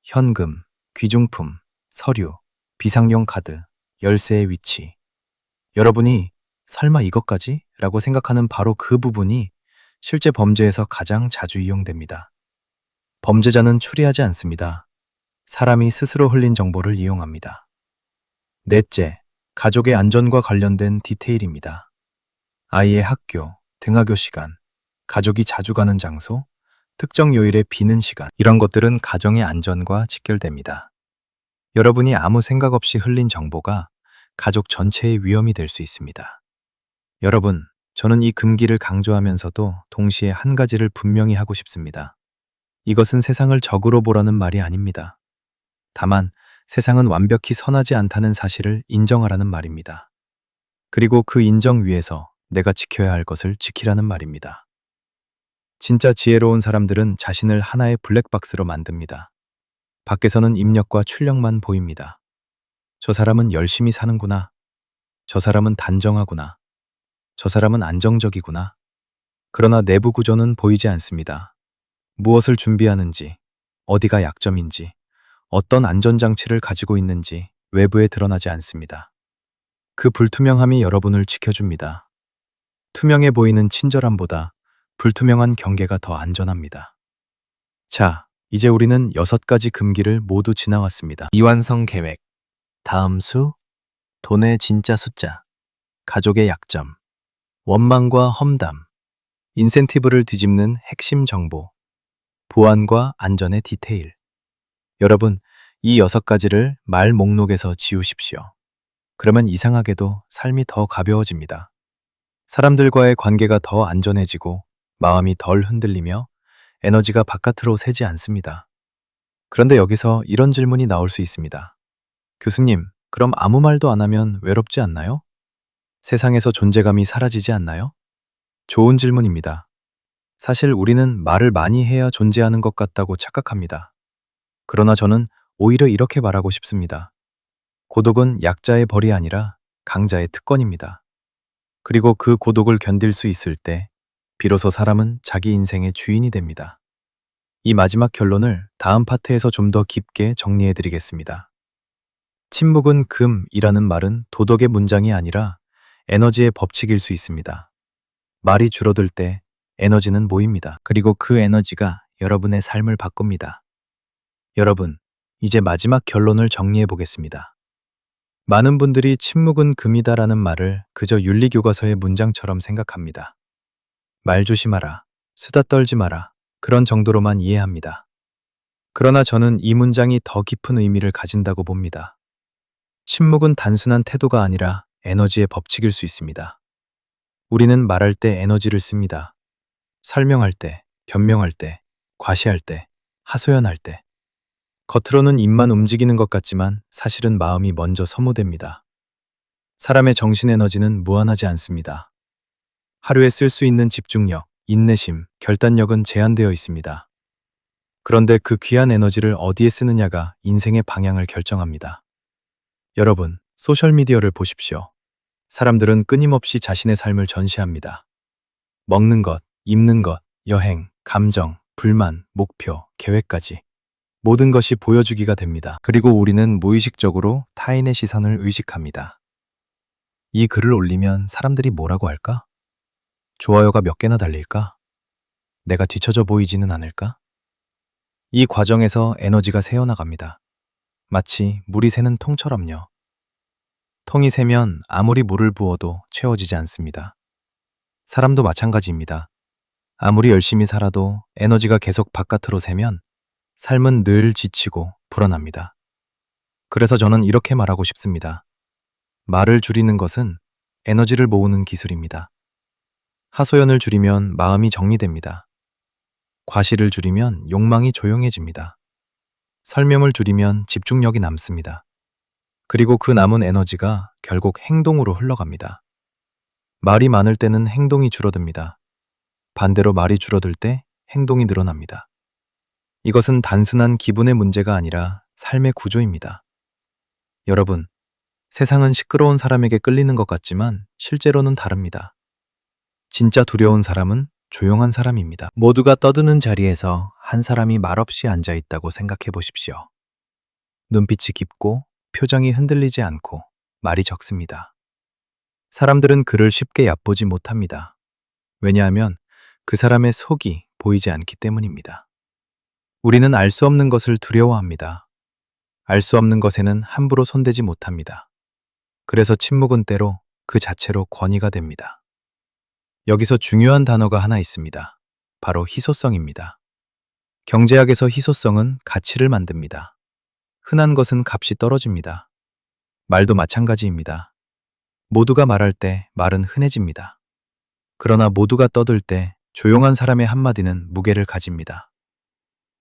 Speaker 2: 현금, 귀중품, 서류, 비상용 카드, 열쇠의 위치. 여러분이 설마 이것까지? 라고 생각하는 바로 그 부분이 실제 범죄에서 가장 자주 이용됩니다. 범죄자는 추리하지 않습니다. 사람이 스스로 흘린 정보를 이용합니다. 넷째, 가족의 안전과 관련된 디테일입니다. 아이의 학교, 등하교 시간, 가족이 자주 가는 장소, 특정 요일에 비는 시간, 이런 것들은 가정의 안전과 직결됩니다. 여러분이 아무 생각 없이 흘린 정보가 가족 전체의 위험이 될 수 있습니다. 여러분, 저는 이 금기를 강조하면서도 동시에 한 가지를 분명히 하고 싶습니다. 이것은 세상을 적으로 보라는 말이 아닙니다. 다만 세상은 완벽히 선하지 않다는 사실을 인정하라는 말입니다. 그리고 그 인정 위에서 내가 지켜야 할 것을 지키라는 말입니다. 진짜 지혜로운 사람들은 자신을 하나의 블랙박스로 만듭니다. 밖에서는 입력과 출력만 보입니다. 저 사람은 열심히 사는구나. 저 사람은 단정하구나. 저 사람은 안정적이구나. 그러나 내부 구조는 보이지 않습니다. 무엇을 준비하는지, 어디가 약점인지, 어떤 안전장치를 가지고 있는지 외부에 드러나지 않습니다. 그 불투명함이 여러분을 지켜줍니다. 투명해 보이는 친절함보다 불투명한 경계가 더 안전합니다. 자, 이제 우리는 6가지 금기를 모두 지나왔습니다. 미완성 계획, 다음 수, 돈의 진짜 숫자, 가족의 약점, 원망과 험담, 인센티브를 뒤집는 핵심 정보, 보안과 안전의 디테일. 여러분, 이 6가지를 말 목록에서 지우십시오. 그러면 이상하게도 삶이 더 가벼워집니다. 사람들과의 관계가 더 안전해지고 마음이 덜 흔들리며 에너지가 바깥으로 새지 않습니다. 그런데 여기서 이런 질문이 나올 수 있습니다. 교수님, 그럼 아무 말도 안 하면 외롭지 않나요? 세상에서 존재감이 사라지지 않나요? 좋은 질문입니다. 사실 우리는 말을 많이 해야 존재하는 것 같다고 착각합니다. 그러나 저는 오히려 이렇게 말하고 싶습니다. 고독은 약자의 벌이 아니라 강자의 특권입니다. 그리고 그 고독을 견딜 수 있을 때 비로소 사람은 자기 인생의 주인이 됩니다. 이 마지막 결론을 다음 파트에서 좀 더 깊게 정리해 드리겠습니다. 침묵은 금이라는 말은 도덕의 문장이 아니라 에너지의 법칙일 수 있습니다. 말이 줄어들 때 에너지는 모입니다. 그리고 그 에너지가 여러분의 삶을 바꿉니다. 여러분, 이제 마지막 결론을 정리해 보겠습니다. 많은 분들이 침묵은 금이다라는 말을 그저 윤리교과서의 문장처럼 생각합니다. 말 조심하라, 수다 떨지 마라,
Speaker 1: 그런 정도로만 이해합니다. 그러나 저는 이 문장이 더 깊은 의미를 가진다고 봅니다. 침묵은 단순한 태도가 아니라 에너지의 법칙일 수 있습니다. 우리는 말할 때 에너지를 씁니다. 설명할 때, 변명할 때, 과시할 때, 하소연할 때. 겉으로는 입만 움직이는 것 같지만 사실은 마음이 먼저 소모됩니다. 사람의 정신 에너지는 무한하지 않습니다. 하루에 쓸 수 있는 집중력, 인내심, 결단력은 제한되어 있습니다. 그런데 그 귀한 에너지를 어디에 쓰느냐가 인생의 방향을 결정합니다. 여러분, 소셜미디어를 보십시오. 사람들은 끊임없이 자신의 삶을 전시합니다. 먹는 것, 입는 것, 여행, 감정, 불만, 목표, 계획까지. 모든 것이 보여주기가 됩니다. 그리고 우리는 무의식적으로 타인의 시선을 의식합니다. 이 글을 올리면 사람들이 뭐라고 할까? 좋아요가 몇 개나 달릴까? 내가 뒤처져 보이지는 않을까? 이 과정에서 에너지가 새어나갑니다. 마치 물이 새는 통처럼요. 통이 새면 아무리 물을 부어도 채워지지 않습니다. 사람도 마찬가지입니다. 아무리 열심히 살아도 에너지가 계속 바깥으로 새면 삶은 늘 지치고 불안합니다. 그래서 저는 이렇게 말하고 싶습니다. 말을 줄이는 것은 에너지를 모으는 기술입니다. 하소연을 줄이면 마음이 정리됩니다. 과시를 줄이면 욕망이 조용해집니다. 설명을 줄이면 집중력이 남습니다. 그리고 그 남은 에너지가 결국 행동으로 흘러갑니다. 말이 많을 때는 행동이 줄어듭니다. 반대로 말이 줄어들 때 행동이 늘어납니다. 이것은 단순한 기분의 문제가 아니라 삶의 구조입니다. 여러분, 세상은 시끄러운 사람에게 끌리는 것 같지만 실제로는 다릅니다. 진짜 두려운 사람은 조용한 사람입니다. 모두가 떠드는 자리에서 한 사람이 말없이 앉아 있다고 생각해 보십시오. 눈빛이 깊고 표정이 흔들리지 않고 말이 적습니다. 사람들은 그를 쉽게 얕보지 못합니다. 왜냐하면 그 사람의 속이 보이지 않기 때문입니다. 우리는 알 수 없는 것을 두려워합니다. 알 수 없는 것에는 함부로 손대지 못합니다. 그래서 침묵은 때로 그 자체로 권위가 됩니다. 여기서 중요한 단어가 하나 있습니다. 바로 희소성입니다. 경제학에서 희소성은 가치를 만듭니다. 흔한 것은 값이 떨어집니다. 말도 마찬가지입니다. 모두가 말할 때 말은 흔해집니다. 그러나 모두가 떠들 때 조용한 사람의 한마디는 무게를 가집니다.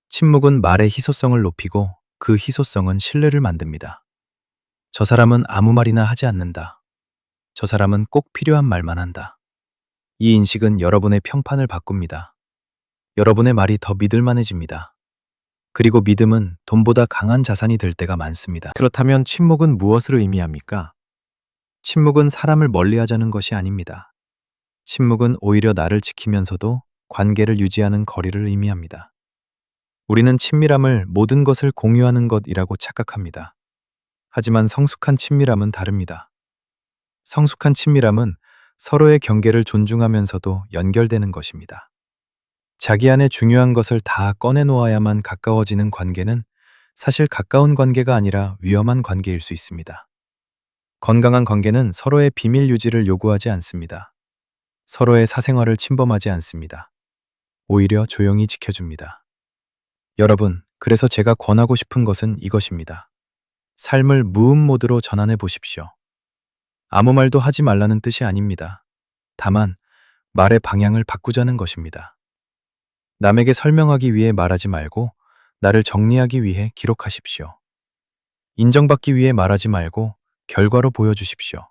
Speaker 1: 침묵은 말의 희소성을 높이고 그 희소성은 신뢰를 만듭니다. 저 사람은 아무 말이나 하지 않는다. 저 사람은 꼭 필요한 말만 한다. 이 인식은 여러분의 평판을 바꿉니다. 여러분의 말이 더 믿을만해집니다. 그리고 믿음은 돈보다 강한 자산이 될 때가 많습니다. 그렇다면 침묵은 무엇을 의미합니까? 침묵은 사람을 멀리하자는 것이 아닙니다. 침묵은 오히려 나를 지키면서도 관계를 유지하는 거리를 의미합니다. 우리는 친밀함을 모든 것을 공유하는 것이라고 착각합니다. 하지만 성숙한 친밀함은 다릅니다. 성숙한 친밀함은 서로의 경계를 존중하면서도 연결되는 것입니다. 자기 안에 중요한 것을 다 꺼내놓아야만 가까워지는 관계는 사실 가까운 관계가 아니라 위험한 관계일 수 있습니다. 건강한 관계는 서로의 비밀 유지를 요구하지 않습니다. 서로의 사생활을 침범하지 않습니다. 오히려 조용히 지켜줍니다. 여러분, 그래서 제가 권하고 싶은 것은 이것입니다. 삶을 무음 모드로 전환해 보십시오. 아무 말도 하지 말라는 뜻이 아닙니다. 다만 말의 방향을 바꾸자는 것입니다. 남에게 설명하기 위해 말하지 말고 나를 정리하기 위해 기록하십시오. 인정받기 위해 말하지 말고 결과로 보여주십시오.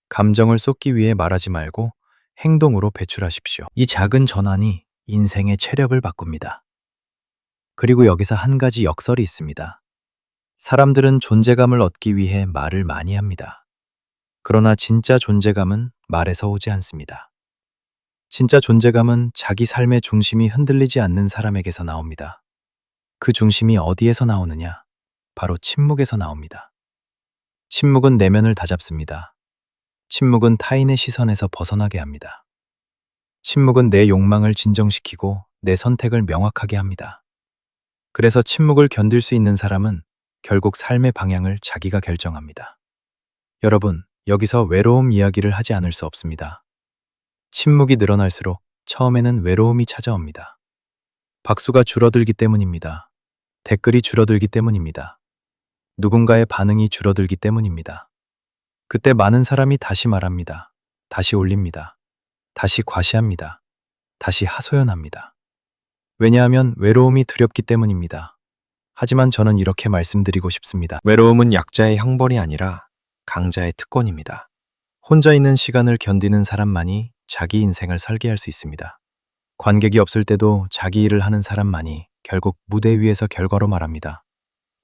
Speaker 1: 감정을 쏟기 위해 말하지 말고 행동으로 배출하십시오. 이 작은 전환이 인생의 체력을 바꿉니다. 그리고 여기서 한 가지 역설이 있습니다. 사람들은 존재감을 얻기 위해 말을 많이 합니다. 그러나 진짜 존재감은 말에서 오지 않습니다. 진짜 존재감은 자기 삶의 중심이 흔들리지 않는 사람에게서 나옵니다. 그 중심이 어디에서 나오느냐? 바로 침묵에서 나옵니다. 침묵은 내면을 다잡습니다. 침묵은 타인의 시선에서 벗어나게 합니다. 침묵은 내 욕망을 진정시키고 내 선택을 명확하게 합니다. 그래서 침묵을 견딜 수 있는 사람은 결국 삶의 방향을 자기가 결정합니다. 여러분, 여기서 외로움 이야기를 하지 않을 수 없습니다. 침묵이 늘어날수록 처음에는 외로움이 찾아옵니다. 박수가 줄어들기 때문입니다. 댓글이 줄어들기 때문입니다. 누군가의 반응이 줄어들기 때문입니다. 그때 많은 사람이 다시 말합니다. 다시 올립니다. 다시 과시합니다. 다시 하소연합니다. 왜냐하면 외로움이 두렵기 때문입니다. 하지만 저는 이렇게 말씀드리고 싶습니다. 외로움은 약자의 형벌이 아니라 강자의 특권입니다. 혼자 있는 시간을 견디는 사람만이 자기 인생을 설계할 수 있습니다. 관객이 없을 때도 자기 일을 하는 사람만이 결국 무대 위에서 결과로 말합니다.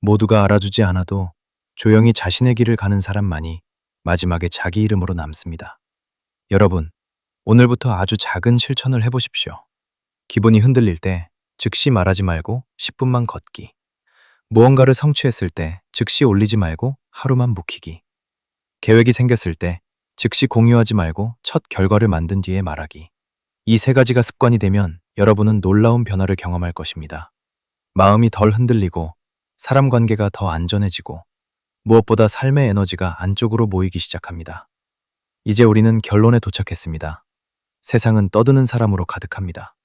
Speaker 1: 모두가 알아주지 않아도 조용히 자신의 길을 가는 사람만이 마지막에 자기 이름으로 남습니다. 여러분, 오늘부터 아주 작은 실천을 해보십시오. 기분이 흔들릴 때 즉시 말하지 말고 10분만 걷기. 무언가를 성취했을 때 즉시 올리지 말고 하루만 묵히기. 계획이 생겼을 때 즉시 공유하지 말고 첫 결과를 만든 뒤에 말하기. 이 세 가지가 습관이 되면 여러분은 놀라운 변화를 경험할 것입니다. 마음이 덜 흔들리고 사람 관계가 더 안전해지고 무엇보다 삶의 에너지가 안쪽으로 모이기 시작합니다. 이제 우리는 결론에 도착했습니다. 세상은 떠드는 사람으로 가득합니다.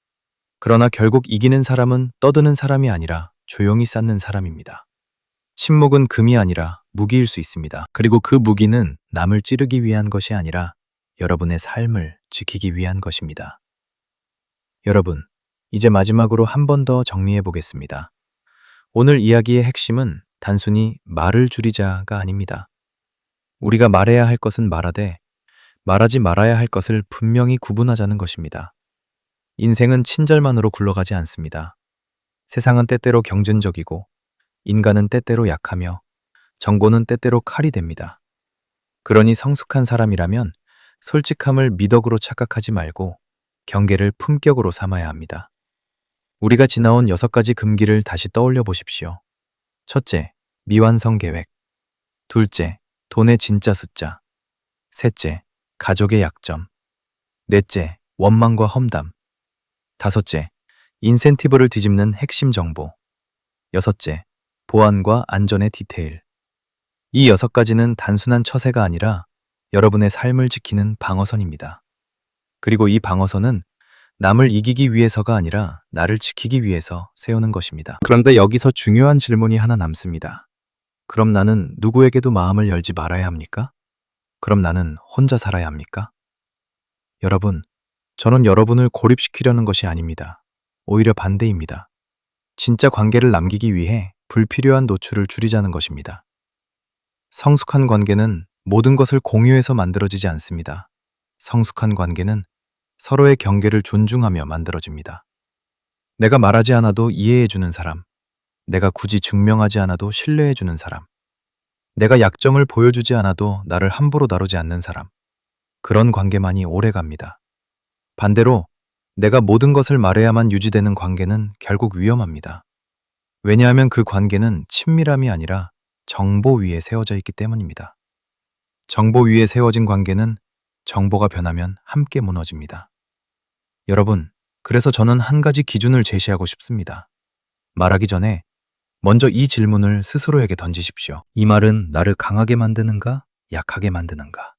Speaker 1: 그러나 결국 이기는 사람은 떠드는 사람이 아니라 조용히 쌓는 사람입니다. 침묵은 금이 아니라 무기일 수 있습니다. 그리고 그 무기는 남을 찌르기 위한 것이 아니라 여러분의 삶을 지키기 위한 것입니다. 여러분, 이제 마지막으로 한 번 더 정리해 보겠습니다. 오늘 이야기의 핵심은 단순히 말을 줄이자가 아닙니다. 우리가 말해야 할 것은 말하되 말하지 말아야 할 것을 분명히 구분하자는 것입니다. 인생은 친절만으로 굴러가지 않습니다. 세상은 때때로 경쟁적이고 인간은 때때로 약하며 정보는 때때로 칼이 됩니다. 그러니 성숙한 사람이라면 솔직함을 미덕으로 착각하지 말고 경계를 품격으로 삼아야 합니다. 우리가 지나온 6가지 금기를 다시 떠올려 보십시오. 첫째, 미완성 계획. 둘째, 돈의 진짜 숫자. 셋째, 가족의 약점. 넷째, 원망과 험담. 다섯째, 인센티브를 뒤집는 핵심 정보. 여섯째, 보안과 안전의 디테일. 이 6가지는 단순한 처세가 아니라 여러분의 삶을 지키는 방어선입니다. 그리고 이 방어선은 남을 이기기 위해서가 아니라 나를 지키기 위해서 세우는 것입니다. 그런데 여기서 중요한 질문이 하나 남습니다. 그럼 나는 누구에게도 마음을 열지 말아야 합니까? 그럼 나는 혼자 살아야 합니까? 여러분, 저는 여러분을 고립시키려는 것이 아닙니다. 오히려 반대입니다. 진짜 관계를 남기기 위해 불필요한 노출을 줄이자는 것입니다. 성숙한 관계는 모든 것을 공유해서 만들어지지 않습니다. 성숙한 관계는 서로의 경계를 존중하며 만들어집니다. 내가 말하지 않아도 이해해주는 사람, 내가 굳이 증명하지 않아도 신뢰해주는 사람, 내가 약점을 보여주지 않아도 나를 함부로 다루지 않는 사람, 그런 관계만이 오래갑니다. 반대로 내가 모든 것을 말해야만 유지되는 관계는 결국 위험합니다. 왜냐하면 그 관계는 친밀함이 아니라 정보 위에 세워져 있기 때문입니다. 정보 위에 세워진 관계는 정보가 변하면 함께 무너집니다. 여러분, 그래서 저는 한 가지 기준을 제시하고 싶습니다. 말하기 전에 먼저 이 질문을 스스로에게 던지십시오. 이 말은 나를 강하게 만드는가, 약하게 만드는가?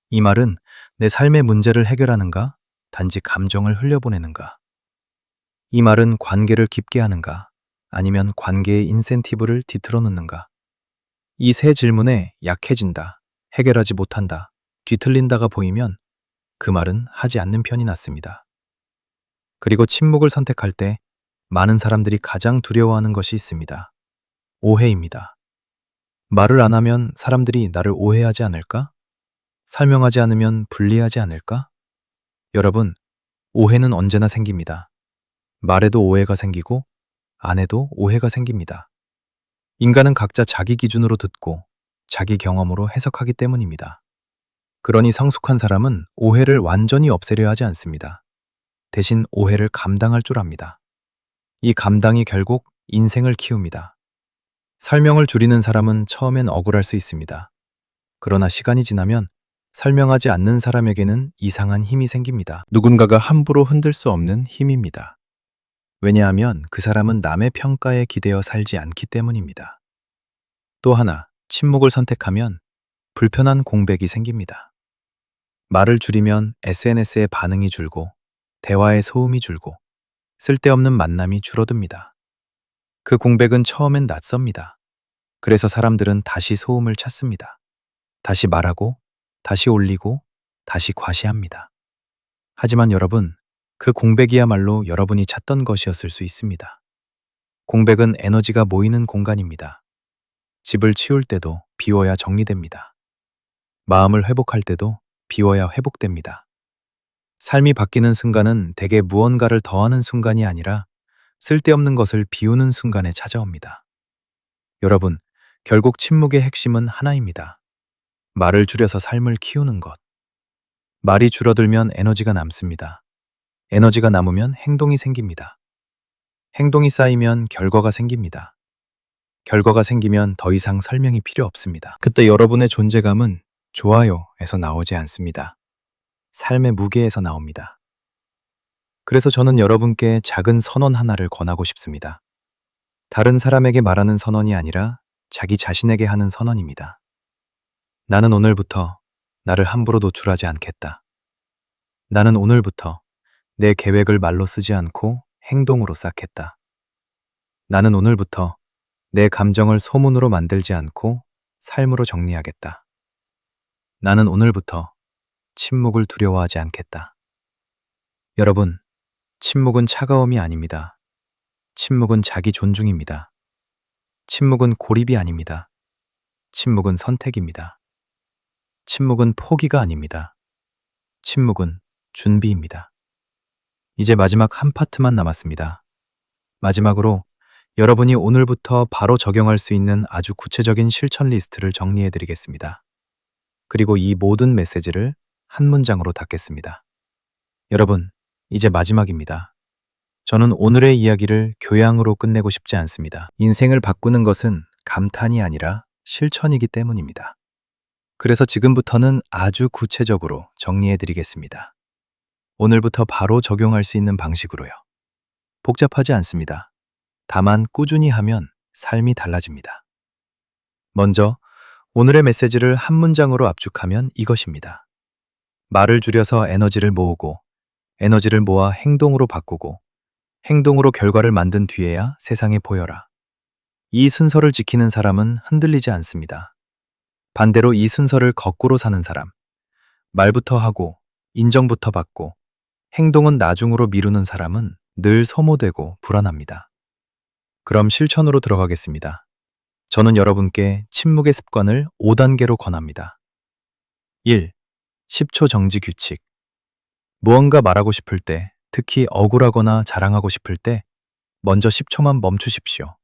Speaker 1: 이 말은 내 삶의 문제를 해결하는가, 단지 감정을 흘려보내는가? 이 말은 관계를 깊게 하는가, 아니면 관계의 인센티브를 뒤틀어 놓는가? 이 세 질문에 약해진다, 해결하지 못한다, 뒤틀린다가 보이면 그 말은 하지 않는 편이 낫습니다. 그리고 침묵을 선택할 때 많은 사람들이 가장 두려워하는 것이 있습니다. 오해입니다. 말을 안 하면 사람들이 나를 오해하지 않을까? 설명하지 않으면 불리하지 않을까? 여러분, 오해는 언제나 생깁니다. 말에도 오해가 생기고 안 해도 오해가 생깁니다. 인간은 각자 자기 기준으로 듣고 자기 경험으로 해석하기 때문입니다. 그러니 성숙한 사람은 오해를 완전히 없애려 하지 않습니다. 대신 오해를 감당할 줄 압니다. 이 감당이 결국 인생을 키웁니다. 설명을 줄이는 사람은 처음엔 억울할 수 있습니다. 그러나 시간이 지나면 설명하지 않는 사람에게는 이상한 힘이 생깁니다. 누군가가 함부로 흔들 수 없는 힘입니다. 왜냐하면 그 사람은 남의 평가에 기대어 살지 않기 때문입니다. 또 하나, 침묵을 선택하면 불편한 공백이 생깁니다. 말을 줄이면 SNS의 반응이 줄고 대화의 소음이 줄고
Speaker 2: 쓸데없는 만남이 줄어듭니다. 그 공백은 처음엔 낯섭니다. 그래서 사람들은 다시 소음을 찾습니다. 다시 말하고, 다시 올리고, 다시 과시합니다. 하지만 여러분, 그 공백이야말로 여러분이 찾던 것이었을 수 있습니다. 공백은 에너지가 모이는 공간입니다. 집을 치울 때도 비워야 정리됩니다. 마음을 회복할 때도 비워야 회복됩니다. 삶이 바뀌는 순간은 대개 무언가를 더하는 순간이 아니라 쓸데없는 것을 비우는 순간에 찾아옵니다. 여러분, 결국 침묵의 핵심은 하나입니다. 말을 줄여서 삶을 키우는 것. 말이 줄어들면 에너지가 남습니다. 에너지가 남으면 행동이 생깁니다. 행동이 쌓이면 결과가 생깁니다. 결과가 생기면 더 이상 설명이 필요 없습니다. 그때 여러분의 존재감은 좋아요에서 나오지 않습니다. 삶의 무게에서 나옵니다. 그래서 저는 여러분께 작은 선언 하나를 권하고 싶습니다. 다른 사람에게 말하는 선언이 아니라 자기 자신에게 하는 선언입니다. 나는 오늘부터 나를 함부로 노출하지 않겠다. 나는 오늘부터 내 계획을 말로 쓰지 않고 행동으로 쌓겠다. 나는 오늘부터 내 감정을 소문으로 만들지 않고 삶으로 정리하겠다. 나는 오늘부터 침묵을 두려워하지 않겠다. 여러분, 침묵은 차가움이 아닙니다. 침묵은 자기 존중입니다. 침묵은 고립이 아닙니다. 침묵은 선택입니다. 침묵은 포기가 아닙니다. 침묵은 준비입니다. 이제 마지막 한 파트만 남았습니다. 마지막으로 여러분이 오늘부터 바로 적용할 수 있는 아주 구체적인 실천 리스트를 정리해 드리겠습니다. 그리고 이 모든 메시지를 한 문장으로 닫겠습니다. 여러분, 이제 마지막입니다. 저는 오늘의 이야기를 교양으로 끝내고 싶지 않습니다. 인생을 바꾸는 것은 감탄이 아니라 실천이기 때문입니다. 그래서 지금부터는 아주 구체적으로 정리해 드리겠습니다. 오늘부터 바로 적용할 수 있는 방식으로요. 복잡하지 않습니다. 다만 꾸준히 하면 삶이 달라집니다. 먼저 오늘의 메시지를 한 문장으로 압축하면 이것입니다. 말을 줄여서 에너지를 모으고, 에너지를 모아 행동으로 바꾸고, 행동으로 결과를 만든 뒤에야 세상에 보여라. 이 순서를 지키는 사람은 흔들리지 않습니다. 반대로 이 순서를 거꾸로 사는 사람, 말부터 하고, 인정부터 받고, 행동은 나중으로 미루는 사람은 늘 소모되고 불안합니다. 그럼 실천으로 들어가겠습니다. 저는 여러분께 침묵의 습관을 5단계로 권합니다. 1. 10초 정지 규칙. 무언가 말하고 싶을 때, 특히 억울하거나 자랑하고 싶을 때, 먼저 10초만 멈추십시오.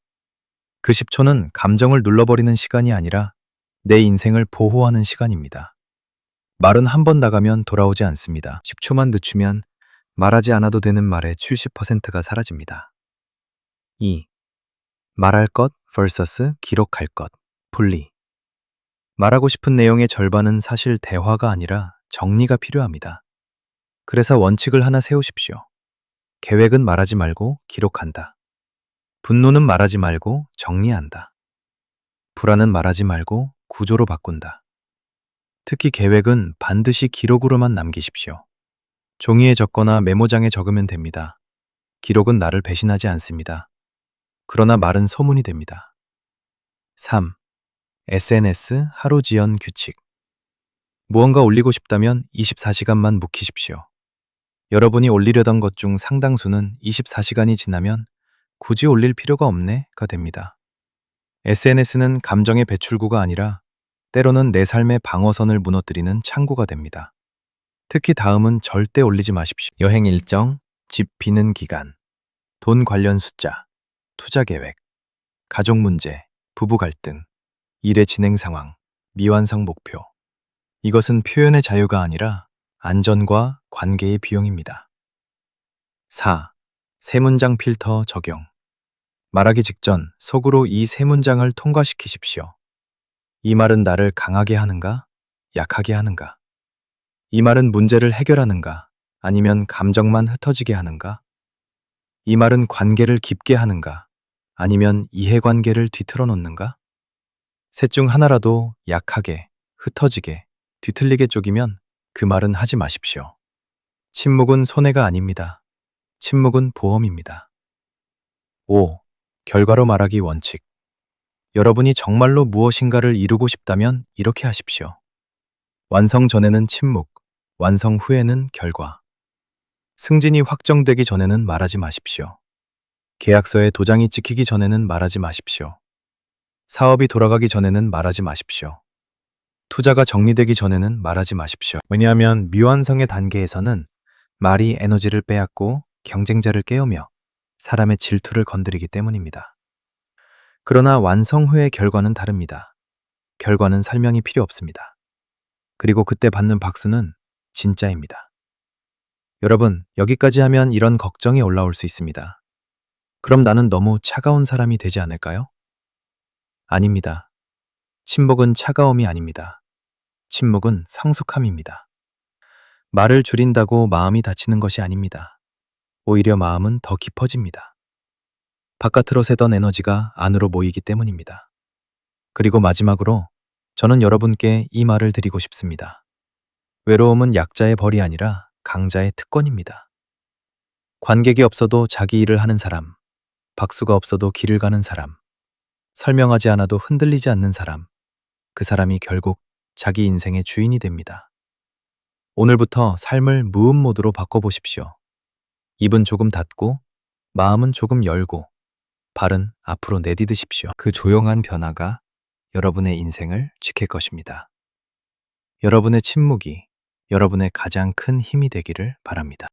Speaker 2: 그 10초는 감정을 눌러버리는 시간이 아니라 내 인생을 보호하는 시간입니다. 말은 한 번 나가면 돌아오지 않습니다. 10초만 늦추면 말하지 않아도 되는 말의 70%가 사라집니다. 2. 말할 것 vs 기록할 것, 분리. 말하고 싶은 내용의 절반은 사실 대화가 아니라 정리가 필요합니다. 그래서 원칙을 하나 세우십시오. 계획은 말하지 말고 기록한다. 분노는 말하지 말고 정리한다. 불안은 말하지 말고 구조로 바꾼다. 특히 계획은 반드시 기록으로만 남기십시오. 종이에 적거나 메모장에 적으면 됩니다. 기록은 나를 배신하지 않습니다. 그러나 말은 소문이 됩니다. 3. SNS 하루 지연 규칙. 무언가 올리고 싶다면 24시간만 묵히십시오. 여러분이 올리려던 것 중 상당수는 24시간이 지나면 굳이 올릴 필요가 없네가 됩니다. SNS는 감정의 배출구가 아니라 때로는 내 삶의 방어선을 무너뜨리는 창구가 됩니다. 특히 다음은 절대 올리지 마십시오. 여행 일정, 집 비는 기간, 돈 관련 숫자, 투자 계획, 가족 문제, 부부 갈등, 일의 진행 상황, 미완성 목표. 이것은 표현의 자유가 아니라 안전과 관계의 비용입니다. 4. 세 문장 필터 적용. 말하기 직전 속으로 이 세 문장을 통과시키십시오. 이 말은 나를 강하게 하는가? 약하게 하는가? 이 말은 문제를 해결하는가? 아니면 감정만 흩어지게 하는가? 이 말은 관계를 깊게 하는가? 아니면 이해관계를 뒤틀어 놓는가? 셋 중 하나라도 약하게, 흩어지게, 뒤틀리게 쪼기면 그 말은 하지 마십시오. 침묵은 손해가 아닙니다.
Speaker 1: 침묵은 보험입니다. 5. 결과로 말하기 원칙. 여러분이 정말로 무엇인가를 이루고 싶다면 이렇게 하십시오. 완성 전에는 침묵, 완성 후에는 결과. 승진이 확정되기 전에는 말하지 마십시오. 계약서에 도장이 찍히기 전에는 말하지 마십시오. 사업이 돌아가기 전에는 말하지 마십시오. 투자가 정리되기 전에는 말하지 마십시오.
Speaker 2: 왜냐하면 미완성의 단계에서는 말이 에너지를 빼앗고 경쟁자를 깨우며 사람의 질투를 건드리기 때문입니다. 그러나 완성 후의 결과는 다릅니다. 결과는 설명이 필요 없습니다. 그리고 그때 받는 박수는 진짜입니다. 여러분, 여기까지 하면 이런 걱정이 올라올 수 있습니다. 그럼 나는 너무 차가운 사람이 되지 않을까요? 아닙니다. 침묵은 차가움이 아닙니다. 침묵은 성숙함입니다. 말을 줄인다고 마음이 다치는 것이 아닙니다. 오히려 마음은 더 깊어집니다. 바깥으로 새던 에너지가 안으로 모이기 때문입니다. 그리고 마지막으로 저는 여러분께 이 말을 드리고 싶습니다. 외로움은 약자의 벌이 아니라 강자의 특권입니다. 관객이 없어도 자기 일을 하는 사람, 박수가 없어도 길을 가는 사람, 설명하지 않아도 흔들리지 않는 사람, 그 사람이 결국 자기 인생의 주인이 됩니다. 오늘부터 삶을 무음 모드로 바꿔보십시오. 입은 조금 닫고, 마음은 조금 열고, 발은 앞으로 내디디십시오. 그 조용한 변화가 여러분의 인생을 지킬 것입니다. 여러분의 침묵이 여러분의 가장 큰 힘이 되기를 바랍니다.